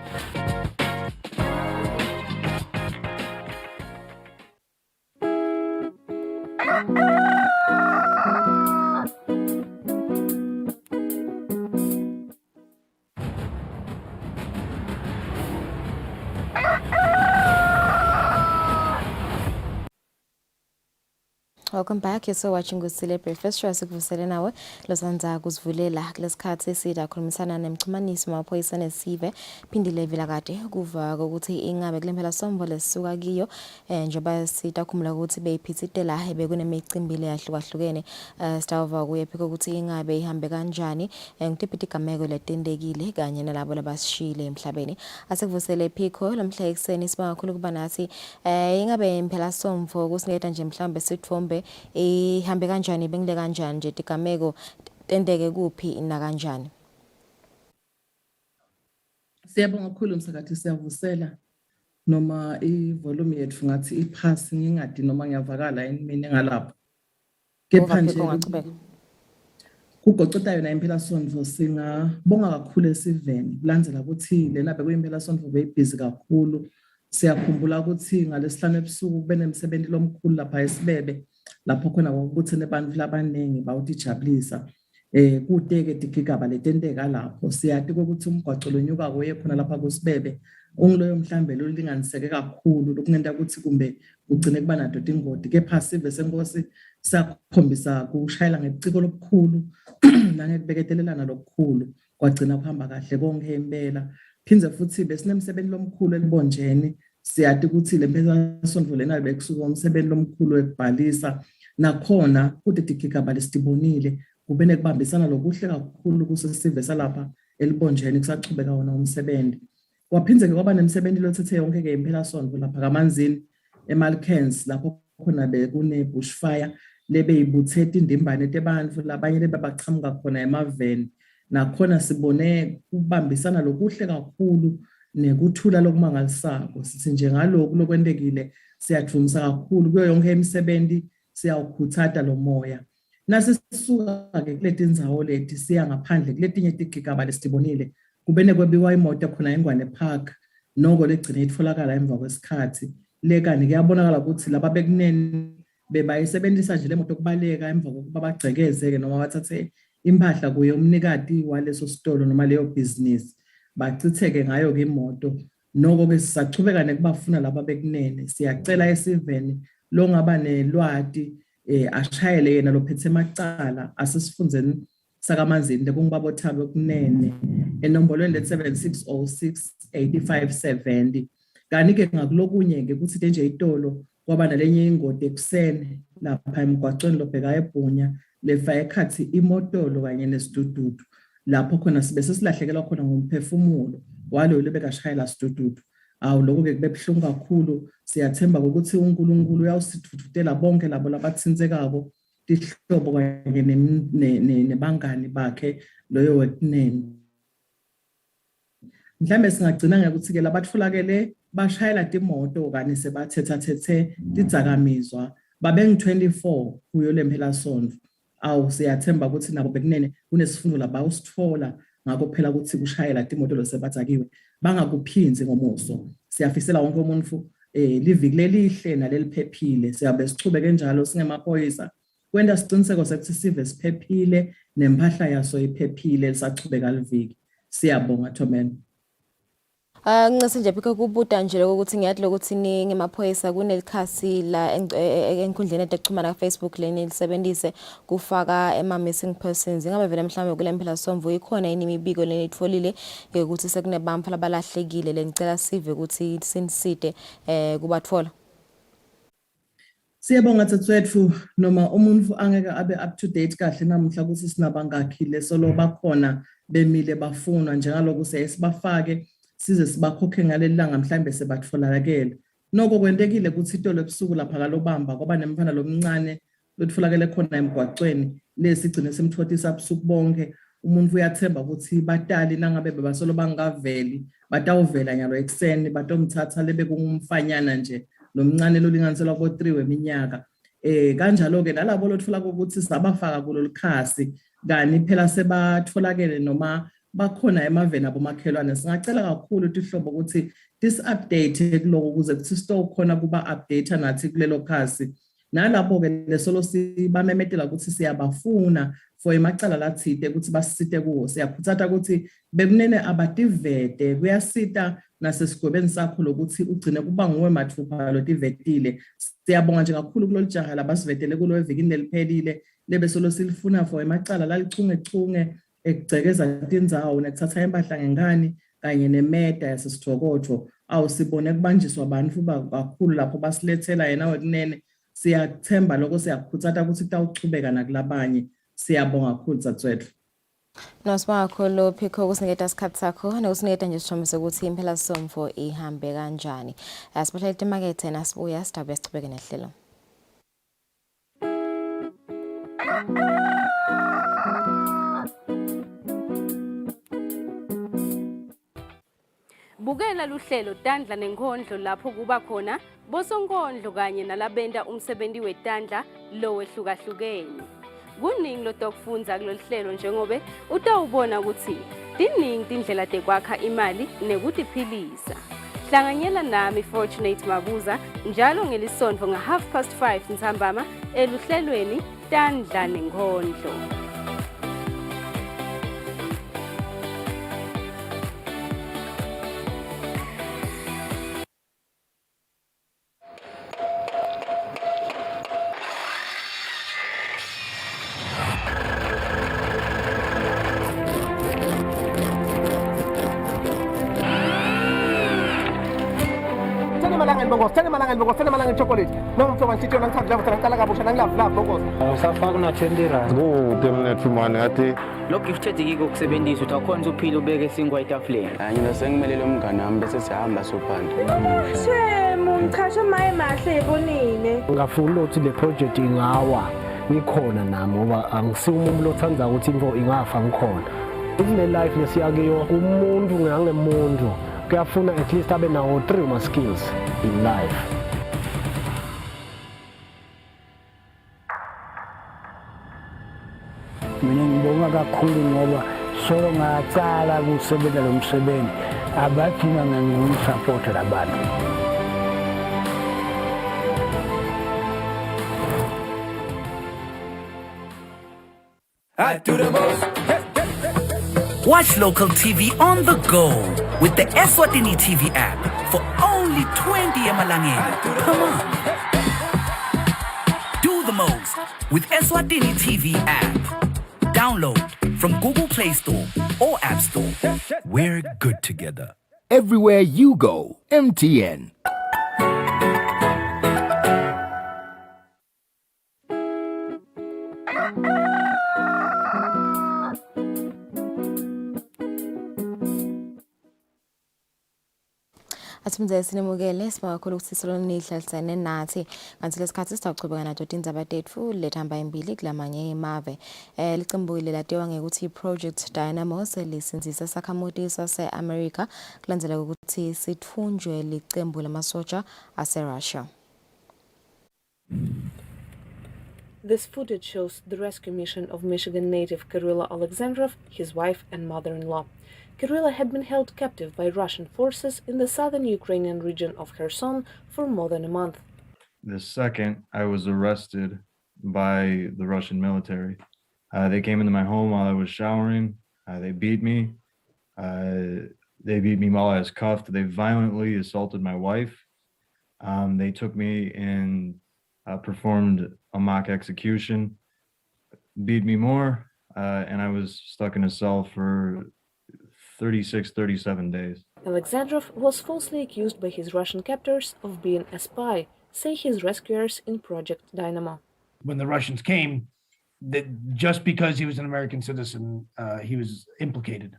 Welcome back. You're so watching Kusile Breakfast Show. Sikuvusele nawe losanza kusivulela kulesikhathi esida khulumisana nemxhumanisi maphoyisa nesive phindile vela kade kuva ukuthi ingabe kulempela sombo lesisuka kiyo njengoba sitakhumula ukuthi beyiphithitela bekunemicimbile yahlukahlukene stava kuyephika ukuthi ingabe ihambe kanjani ngitiphi igameko letendekile kanye nalabo labasishile emhlabeni. Asikuvusele phiko lamhla ekseni sibanga kakhulu kuba nathi ingabe impela somvo kusiniketa nje mhlambe sithombe ihambe kanjani bengile kanjani nje tigameko tendeke kuphi na kanjani. Siyabonga kakhulu msakathi siyavusela noma ivolume yethu ngathi iphasi ngingadi noma ngiyavakala yini mina ngalapho kepha nje Kugocota yona impelasonto singabonga kakhulu esiveni kulandzela ukuthi lena bekuyimpelasonto beyibhizi kakhulu. Siyakhumbula ukuthi ngalesihlanu ebusuku kube nemsebenzi lomkhulu lapha eSibebe lapho khona kwakubuthene abantu labaningi bawutijabulisa. Kudeke digigaba letenteka lapho siyathi ukuthi umgwaco lonyuka koye khona lapha kuSibebe ongiloyo mhlambe lolinganiseke kakhulu lokungenta ukuthi kumbe ugcine kuba nato tingoti kepha sive senkosi sakhombisa kushayela ngeciko lokukhulu nangekubeketelelana lokukhulu kwagcina kuhamba kahle konke impela. Phinze futhi besinemsebenzi lomkhulu elibonjeni siyathi ukuthi lempelasonto lena bekusuka umsebenzi lomkhulu ekubhalisa nakhona kude digigaba lesitibonile kubene kubambisana lokuhle kakhulu kusesive salapha elibonjeni kusachubeka wona umsebenzi. Kwaphinze kwaba nemsebenzi lothethe yonke ke impelasonto lapha kaManzini eMalkens lapho khona bekune bushfire lebe yibutheta indimbane tebantu labanye lebe bachamuka khona emaveni nakhona sibone kubambisana lokuhle kakhulu nekuthula lokumangalisako. Sithi nje ngalokho lokwendekile siyajumisa kakhulu kuyo yonke imisebenzi siyawukhuthata lo moya. Nasisuka ke kuleti indzawo leti siya ngaphandle kuletinye tigigaba lesitibonile kubene kwebiwa imoto khona eNgwane Park noko legcine itfolakala emva kwesikhathi lekani kuyabonakala ukuthi laba bekunene bebayisebenzisa nje lemoto kubaleka emva kokuba bagcekeze noma bathathe impahla kuye umnikati waleso sitolo noma leyo business bachitheke ngayo ke imoto noko ke sisachubeka nekubafuna laba bekunene. Siyacela esiveni lo ngaba nelwati ashayele yena lophethe emacala asesifundzeni sakaManzini lekungibabo Thabo kunene enombolweni le 7606 8570. Kanike ngakulokunye ke kuthi nje itolo kwaba nalenye ingodi ekusene lapha emgwacweni lobheka eBhunya lefa ekhathi imotolo kanye nesidududu lapho khona sibe sesilahlekelwa khona ngumphefumulo walo lebekashayela sidududu. Awu lokho ke kubebhlungu kakhulu. Siyathemba ukuthi uNkulunkulu uyawusithuthuthela bonke labo labathintekako ihlobo kanye nebangani bakhe loyo wekunene. Mhlambe singagcina ngekuthi ke labatfolakele bashayela timoto kanye sebathethe tidzakamizwa babengu-24 kuyo lempelasonto. Awu siyathemba ukuthi nabo bekunene kunesifundo labawusithola ngakho phela ukuthi kushayela timoto losebathakiwe bangakuphinzi ngomuso. Siyafisela wonke umuntu liviki lelihle naleliphephile. Siyabe sichubeke njalo singemaphoyisa kwenda siciniseko sokuthi sive siphephile nempahla yaso iphephile lisachubeka liviki. Siyabonga Thomeni. Ngincase nje phike kubuda nje ukuthi ngiyathi lokuthi ngemaphoyisa kunelikhasi la enkundleni ekuxhumana kaFacebook leni lisebenzise kufaka missing persons. Ingabe vele mhlawumbe kule mpelasonto ikhona yini imibiko leni itfolile ukuthi sekunebampa labalahlekile lenicela sive ukuthi siniside kubatfola. Siyabonga tsatsethu noma umuntu angeke abe up to date kahle namuhla ukuthi sinabangakile solo bakhona bemile bafunwa njengaloku siyasibafake size sibakhokhe ngalelanga mhlambe sebatfolakele. Noko kwentekile ukuthi itolo ebusuku lapha kalobamba kwaba nemfana lomncane lotfolakele khona emgwacweni lesigcine semthothisa ebusuku bonke. Umuntu uyathemba ukuthi batali nangabe bebasolo bangaveli batawuvela nyalo ekseni batomthatha lebe kungumfanyana nje nomncane lolinganiselwa ko3 weminyaka. Kanjalo ke nalabo lotfola ukuthi sabafaka kulo likhasi kani phela sebatfolakele noma bakhona emaveni abomakhelwane. Singacela kakhulu ihlobo ukuthi this update kuloko ukuze kuthi store khona kuba update nathi kulelo khasi nalapho ke lesolo sibamemetela ukuthi siyabafuna for emacala lathide ukuthi basisite kuwo. Siyakhuthata ukuthi bekunene abativete kuyasita nasesigwebeni sakho lokuthi ugcine kuba nguwe mathupha lotivetile. Siyabonga nje kakhulu kulolu jaha labasivetele kulo evikini leliphelile lebe solo silifuna for emacala lalichungechunge ekugcekeza tindzawo nekuthatha impahla ngengani kanye nemeda yasesithokotho. Awusibone kubanjiswa abantu kakhulu lapho basilethela yena wekunene. Siyathemba lokho siyakhuthata ukuthi tawuchubeka nakulabanye. Siyabonga kakhulu tsatsethu. Nosibonga kakhulu Phiko ukusiniketa isikhathi sakho nokusiniketa nje sishomise ukuthi impelasonto ihambe kanjani. Siphatha itimakethe nasibuya sidabe sichubeke nehlelo. Bukela luhlelo Tandla nenkondlo lapho kuba khona bosonkondlo kanye nalabenda umsebenzi wetandla lo wehlukahlukene. kuningi lotokufunza kulolu hlelo njengobe utawubona ukuthi tiningi tindlela tekwakha imali nekutiphilisa. Hlanganyela nami Fortunate Mabuza njalo ngelisonto nga5:30 ntambama eluhlelweni Tandla Nenkondlo. Send malangin chocolate. Nang so chito nang tagla nang talaga busha nang love bongos. Usafaka unathendera. Temnethumane athi lokhu ifithethiki kokusebenzisa utakhona uphila ubeke isingwa etafuleni. Ngina sengimelele umngane wami bese sihamba sophanda. Shemo ngichasha maye mahle ebonile. Ngafuna ukuthi le project ingawa ngikhona nami ngoba angisiyo umuntu othanda ukuthi info ingafa ngikhona. Kune life nesiyakiyo umuntu ngangemuntu kuyafuna at least abe nawo 3 ma skills in life. Mina ngibonga kakhulu ngoba solo ngatsala kusebenza lo msebenzi abadinga ngikusupport labantu. I do the most. Watch local TV on the go with the Eswatini TV app for only 20 emalangeni. Come on. Do the most with Eswatini TV app. Download from Google Play Store or App Store. We're good together. Everywhere you go, MTN. Asimze sinemukele sibakhulu ukuthi silonihlalisane nathi kanti lesikhathi sitawuchubeka nato tindzaba tetfu lethamba imbili kulamanye imave liqembule latiwa ngekuthi Project Dynamo selisinzisa sakhamuti sase-America kulandzela ukuthi sithunjwe liqembu lamasoja ase-Russia. This footage shows the rescue mission of Michigan native Kirilla Alexandrov, his wife and mother-in-law. Kirilla had been held captive by Russian forces in the southern Ukrainian region of Kherson for more than a month. The second, I was arrested by the Russian military. They came into my home while I was showering. They beat me. They beat me while I was cuffed. They violently assaulted my wife. They took me and performed a mock execution, beat me more, and I was stuck in a cell for 37 days. Alexandrov was falsely accused by his Russian captors of being a spy, say his rescuers in Project Dynamo. When the Russians came, just because he was an American citizen, he was implicated.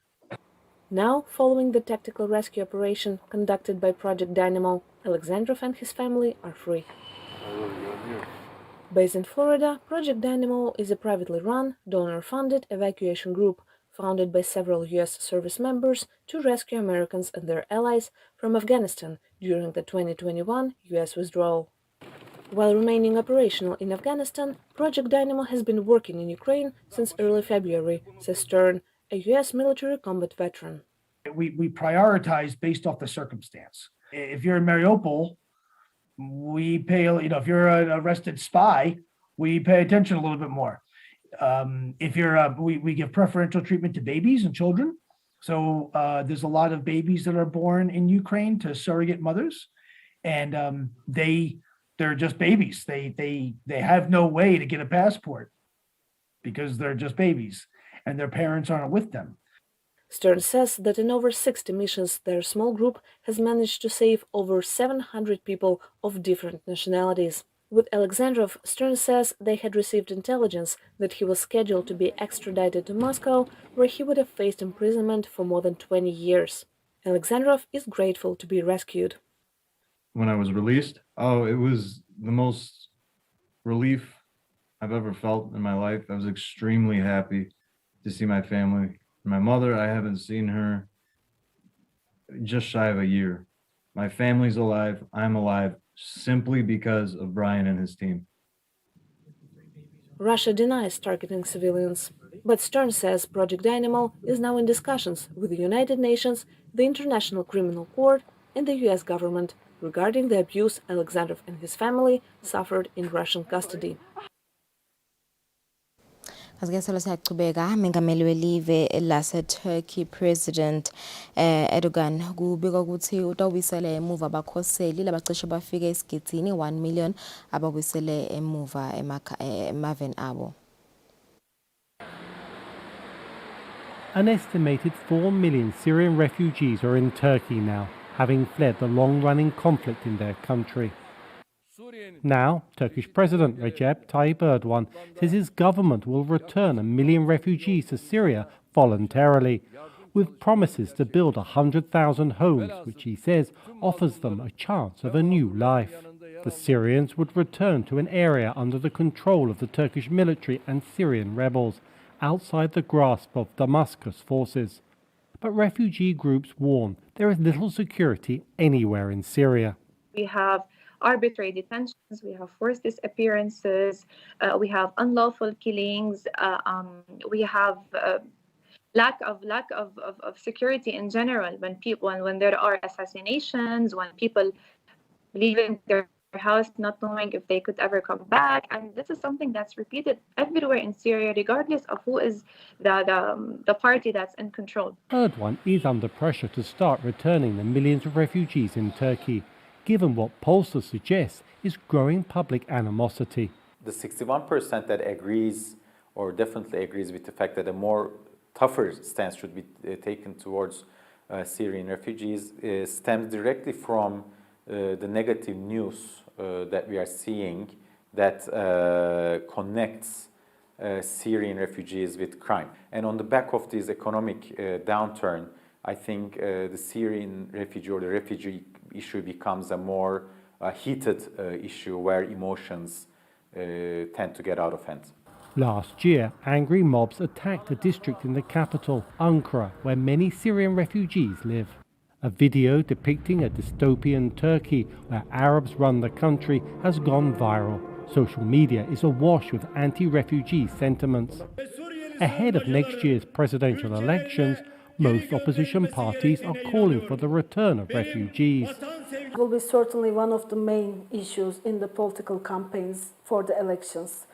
Now, following the tactical rescue operation conducted by Project Dynamo, Alexandrov and his family are free. Based in Florida, Project Dynamo is a privately run, donor-funded evacuation group founded by several U.S. service members to rescue Americans and their allies from Afghanistan during the 2021 U.S. withdrawal. While remaining operational in Afghanistan, Project Dynamo has been working in Ukraine since early February, says Stern, a U.S. military combat veteran. We prioritize based off the circumstance. If you're in Mariupol, we pay, if you're an arrested spy, we pay attention a little bit more. If you're, we give preferential treatment to babies and children. So there's a lot of babies that are born in Ukraine to surrogate mothers, and they're just babies. They have no way to get a passport because they're just babies, and their parents aren't with them. Stern says that in over 60 missions, their small group has managed to save over 700 people of different nationalities. With Alexandrov, Stern says they had received intelligence that he was scheduled to be extradited to Moscow, where he would have faced imprisonment for more than 20 years. Alexandrov is grateful to be rescued. When I was released, it was the most relief I've ever felt in my life. I was extremely happy to see my family. My mother, I haven't seen her just shy of a year. My family's alive. I'm alive simply because of Brian and his team. Russia denies targeting civilians. But Stern says Project Dynamo is now in discussions with the United Nations, the International Criminal Court, and the US government regarding the abuse Alexandrov and his family suffered in Russian custody. Asike solo siyachubeka mengameli welive lase-Turkey President Erdogan kubikwa ukuthi utawubuyisela emuva abakhoseli labacishe bafike esigidini 1 million ababuyisele emuva emaveni abo. An estimated 4 million Syrian refugees are in Turkey now, having fled the long-running conflict in their country. Now, Turkish President Recep Tayyip Erdogan says his government will return 1 million refugees to Syria voluntarily, with promises to build 100,000 homes, which he says offers them a chance of a new life. The Syrians would return to an area under the control of the Turkish military and Syrian rebels, outside the grasp of Damascus forces. But refugee groups warn there is little security anywhere in Syria. We have arbitrary detentions, we have forced disappearances, we have unlawful killings, we have lack of security in general when there are assassinations, when people leaving their house not knowing if they could ever come back. And this is something that's repeated everywhere in Syria, regardless of who is the party that's in control. Erdogan is under pressure to start returning the millions of refugees in Turkey, given what pollsters suggest is growing public animosity. The 61% that agrees or definitely agrees with the fact that a more tougher stance should be taken towards Syrian refugees stems directly from the negative news that we are seeing that connects Syrian refugees with crime. And on the back of this economic downturn, I think the Syrian refugee or the refugee issue becomes a more heated issue where emotions tend to get out of hand. Last year, angry mobs attacked a district in the capital, Ankara, where many Syrian refugees live. A video depicting a dystopian Turkey where Arabs run the country has gone viral. Social media is awash with anti-refugee sentiments. Ahead of next year's presidential elections, most opposition parties are calling for the return of refugees. It will be certainly one of the main issues in the political campaigns for the elections.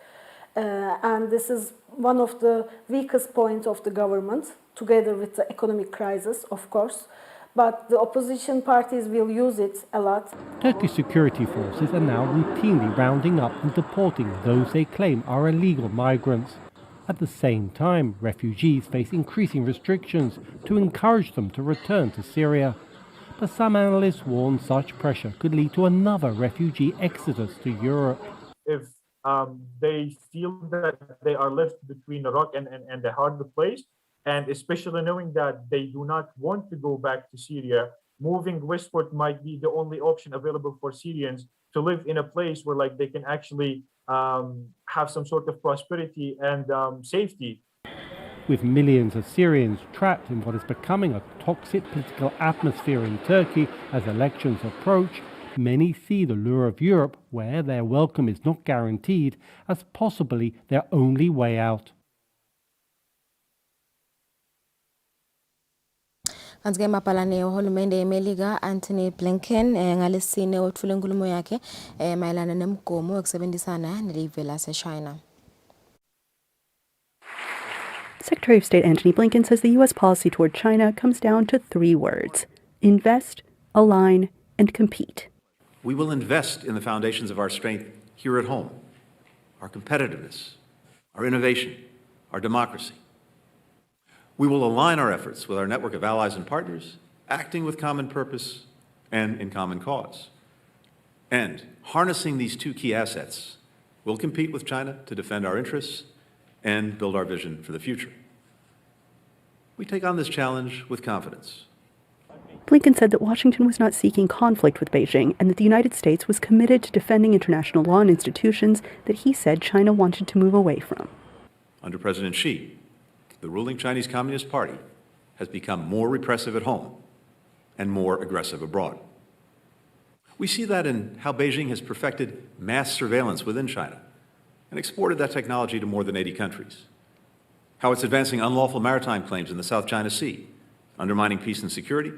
And this is one of the weakest points of the government, together with the economic crisis, of course. But the opposition parties will use it a lot. Turkish security forces are now routinely rounding up and deporting those they claim are illegal migrants. At the same time, refugees face increasing restrictions to encourage them to return to Syria. But some analysts warn such pressure could lead to another refugee exodus to Europe. If they feel that they are left between a rock and a hard place, and especially knowing that they do not want to go back to Syria, moving westward might be the only option available for Syrians to live in a place where they can actually have some sort of prosperity and safety. With millions of Syrians trapped in what is becoming a toxic political atmosphere in Turkey as elections approach, many see the lure of Europe, where their welcome is not guaranteed, as possibly their only way out. Kanti-ke mabhalane uhulumende eMelika Anthony Blinken ngalesine wethule inkulumo yakhe mayelana nemgomo yokusebenzisana nelive lase-China. Secretary of State Antony Blinken says the U.S. policy toward China comes down to 3 words: invest, align, and compete. We will invest in the foundations of our strength here at home, our competitiveness, our innovation, our democracy. We will align our efforts with our network of allies and partners, acting with common purpose and in common cause. And harnessing these 2 key assets, we'll compete with China to defend our interests and build our vision for the future. We take on this challenge with confidence. Blinken said that Washington was not seeking conflict with Beijing and that the United States was committed to defending international law and institutions that he said China wanted to move away from. Under President Xi, the ruling Chinese Communist Party has become more repressive at home and more aggressive abroad. We see that in how Beijing has perfected mass surveillance within China and exported that technology to more than 80 countries. How it's advancing unlawful maritime claims in the South China Sea, undermining peace and security,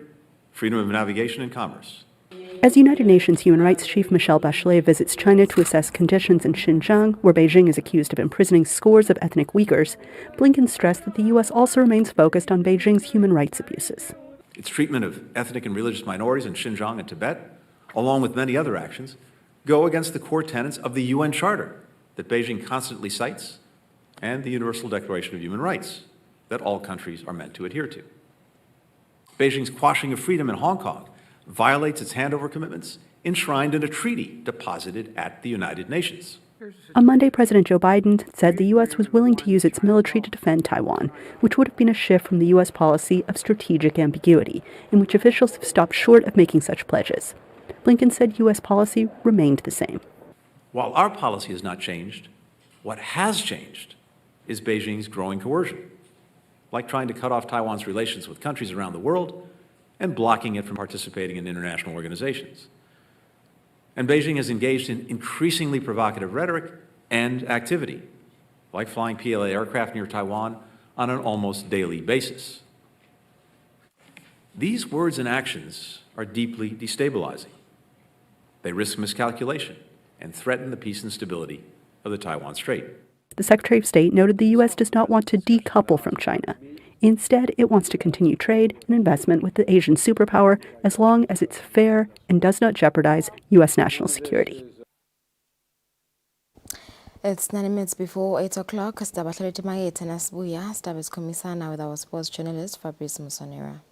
freedom of navigation and commerce. As United Nations Human Rights Chief Michelle Bachelet visits China to assess conditions in Xinjiang, where Beijing is accused of imprisoning scores of ethnic Uyghurs, Blinken stressed that the U.S. also remains focused on Beijing's human rights abuses. Its treatment of ethnic and religious minorities in Xinjiang and Tibet, along with many other actions, go against the core tenets of the UN Charter that Beijing constantly cites and the Universal Declaration of Human Rights that all countries are meant to adhere to. Beijing's quashing of freedom in Hong Kong violates its handover commitments enshrined in a treaty deposited at the United Nations. On Monday, President Joe Biden said the U.S. was willing to use its military to defend Taiwan, which would have been a shift from the U.S. policy of strategic ambiguity, in which officials have stopped short of making such pledges. Blinken said U.S. policy remained the same. While our policy has not changed, what has changed is Beijing's growing coercion, like trying to cut off Taiwan's relations with countries around the world and blocking it from participating in international organizations. And Beijing has engaged in increasingly provocative rhetoric and activity, like flying PLA aircraft near Taiwan on an almost daily basis. These words and actions are deeply destabilizing. They risk miscalculation and threaten the peace and stability of the Taiwan Strait. The Secretary of State noted the U.S. does not want to decouple from China. Instead, it wants to continue trade and investment with the Asian superpower as long as it's fair and does not jeopardize U.S. national security. It's 9 minutes before 8 o'clock. Sidabahleleti mayethe nasibuya sidabe sikhomisana with our sports journalist Fabrice Musonera.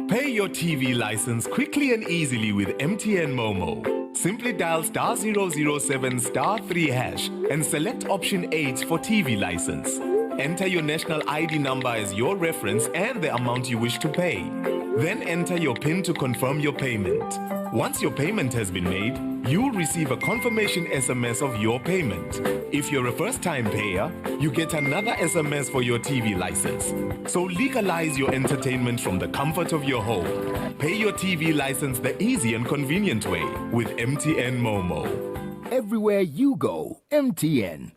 Pay your TV license quickly and easily with MTN Momo. Simply dial *007 *3 hash and select option 8 for TV license. Enter your national ID number as your reference and the amount you wish to pay. Then enter your PIN to confirm your payment. Once your payment has been made, you'll receive a confirmation SMS of your payment. If you're a first-time payer, you get another SMS for your TV license. So legalize your entertainment from the comfort of your home. Pay your TV license the easy and convenient way with MTN Momo. Everywhere you go, MTN.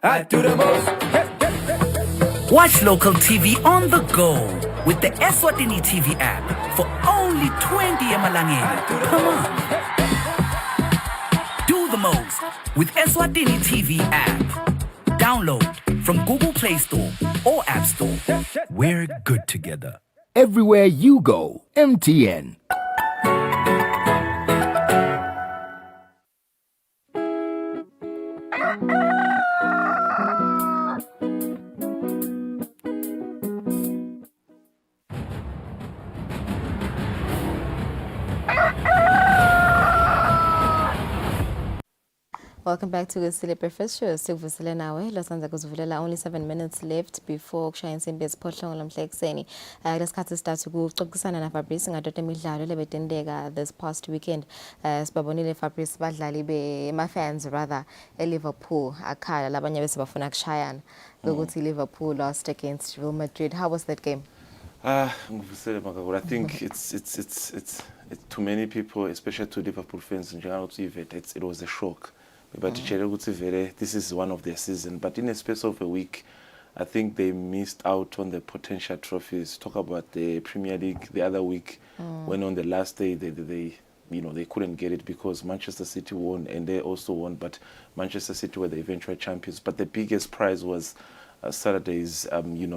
I do the most. Watch local TV on the go with the Eswatini TV app for only 20 emalangeni. Come on. Do the most with Eswatini TV app. Download from Google Play Store or App Store. We're good together. Everywhere you go, MTN. Welcome back to Kusile Breakfast Show. Sikuvusile nawe losanza kuzivulela only 7 minutes left before kushaya insimbi yesiphohlongo lamhla ekuseni. Lesikhathi sithathu kuxoxisana na Fabrice ngadoda emidlalo lebetendeka this past weekend. Sibabonile Fabrice badlali bema-fans rather eLiverpool akhala labanye bese bafuna kushayana ukuthi Liverpool lost against Real Madrid. How was that game? Ngivusile makakula. I think it's to many people, especially to Liverpool fans in general, it was a shock. But this is one of their season. But in a space of a week, I think they missed out on the potential trophies. Talk about the Premier League the other week, when on the last day they couldn't get it because Manchester City won and they also won. But Manchester City were the eventual champions. But the biggest prize was Saturday's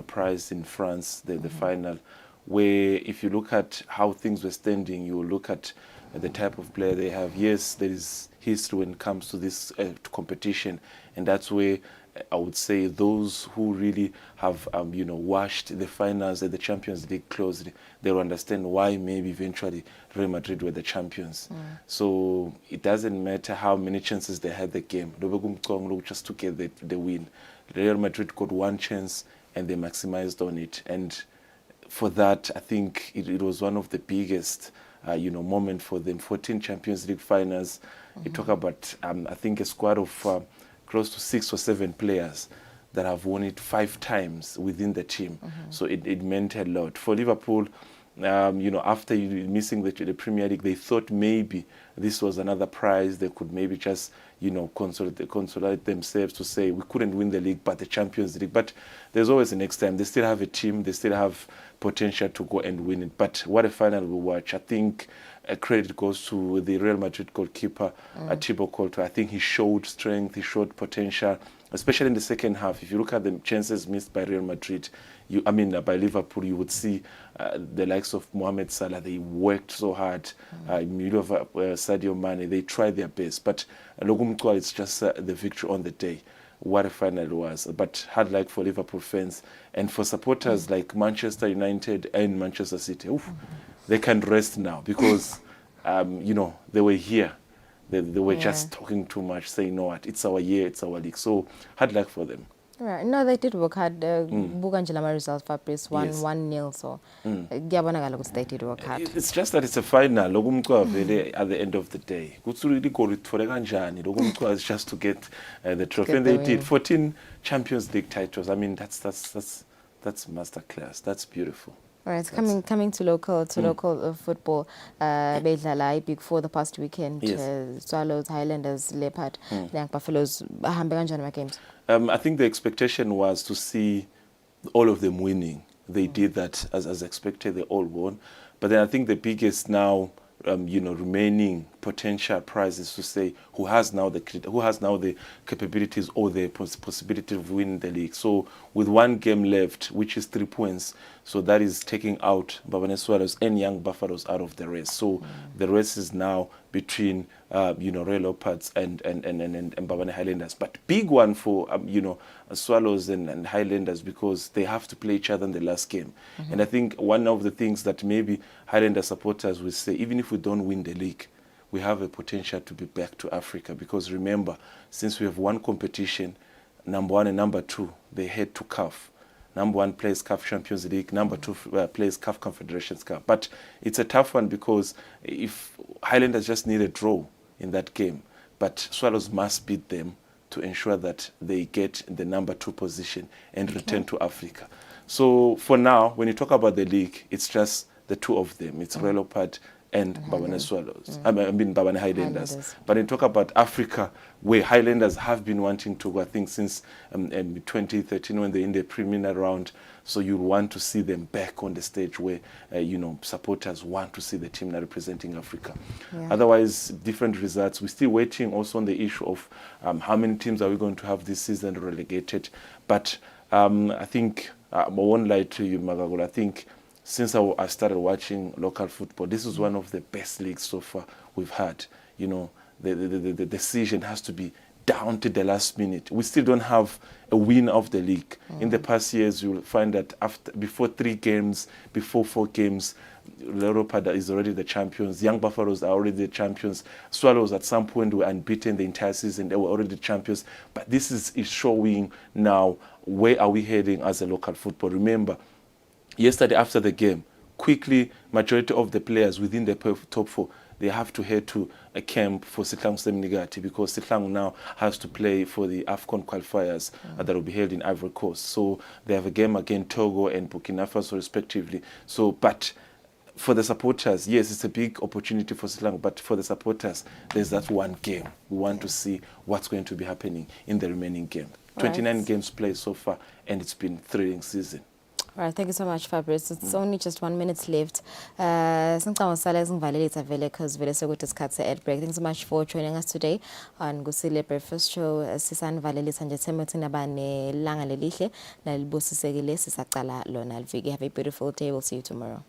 prize in France, the final, where if you look at how things were standing, you look at the type of player they have. Yes, there is history when it comes to this competition, and that's where I would say those who really have watched the finals at the Champions League closely, they'll understand why maybe eventually Real Madrid were the champions. So it doesn't matter how many chances they had the game. Just to get the win. Real Madrid got one chance and they maximized on it. And for that, I think it was one of the biggest moment for them. 14 Champions League finals. You talk about, I think, a squad of close to 6 or 7 players that have won it 5 times within the team. So it meant a lot. For Liverpool, after missing the Premier League, they thought maybe this was another prize. They could maybe just, consolidate themselves to say, we couldn't win the league, but the Champions League. But there's always the next time. They still have a team. They still have potential to go and win it. But what a final we watch. I think credit goes to the Real Madrid goalkeeper, Thibaut Courtois. I think he showed strength, he showed potential, especially in the second half. If you look at the chances missed by Real Madrid, by Liverpool, you would see the likes of Mohamed Salah. They worked so hard. Middle of Sadio Mane, they tried their best. But Logumkwa, it's just the victory on the day. What a final it was. But hard luck for Liverpool fans and for supporters like Manchester United and Manchester City. They can rest now because, they were here. They were just talking too much, saying, no, it's our year, it's our league. So hard luck for them. Right. No, they did work hard. Bukanjela results Fabrice 1-0. So they did work hard. It's just that it's a final. At the end of the day, it's just to get the trophy. And they did 14 Champions League titles. I mean, that's masterclass. That's beautiful. Right, coming to local football, Big Four the past weekend, Swallows, Highlanders, Leopard, Young Buffaloes, games. I think the expectation was to see all of them winning. They did that as expected. They all won. But then I think the biggest now, remaining potential prize is to say who has now the capabilities or the possibility of winning the league. So with one game left, which is 3 points, so that is taking out Babane Swallows and Young Buffaloes out of the race. So the race is now between Real Leopards and Babane Highlanders. But big one for Swallows and Highlanders because they have to play each other in the last game. And I think one of the things that maybe Highlander supporters will say, even if we don't win the league, we have a potential to be back to Africa. Because remember, since we have one competition, number 1 and number 2, they head to CAF. Number 1 plays CAF Champions League, number 2 plays CAF Confederations Cup. But it's a tough one because if Highlanders just need a draw in that game, but Swallows must beat them to ensure that they get the number 2 position and return to Africa. So for now, when you talk about the league, it's just the 2 of them. It's Real Leopard and Babane Swallows. Babane Highlanders. But when you talk about Africa, where Highlanders have been wanting to go, I think since 2013 when they're in the preliminary round, so you want to see them back on the stage where, supporters want to see the team now representing Africa. Otherwise, different results. We're still waiting also on the issue of how many teams are we going to have this season relegated. But I think, I won't lie to you, Magagula, I think since I started watching local football, this is one of the best leagues so far we've had. The decision has to be down to the last minute. We still don't have a win of the league. In the past years, you'll find that before 3 games, before 4 games, Leopard is already the champions. Young Buffaloes are already the champions. Swallows at some point were unbeaten the entire season. They were already the champions. But this is showing now where are we heading as a local football. Remember, yesterday after the game, quickly, majority of the players within the top 4, they have to head to a camp for Sihlang Semnigati because Sihlang now has to play for the AFCON qualifiers that will be held in Ivory Coast. So they have a game against Togo and Burkina Faso respectively. So, but for the supporters, yes, it's a big opportunity for Sihlang, but for the supporters, there's that one game. We want to see what's going to be happening in the remaining game. 29 games played so far, and it's been a thrilling season. All right, thank you so much, Fabrice. It's only just 1 minute left. Because ad break. Thanks so much for joining us today on Kusile Breakfast Show. Sisanvalelisa nje themethini nabane langa lelihle nalibusisekile sisaqala lona liviki. Have a beautiful day. We'll see you tomorrow.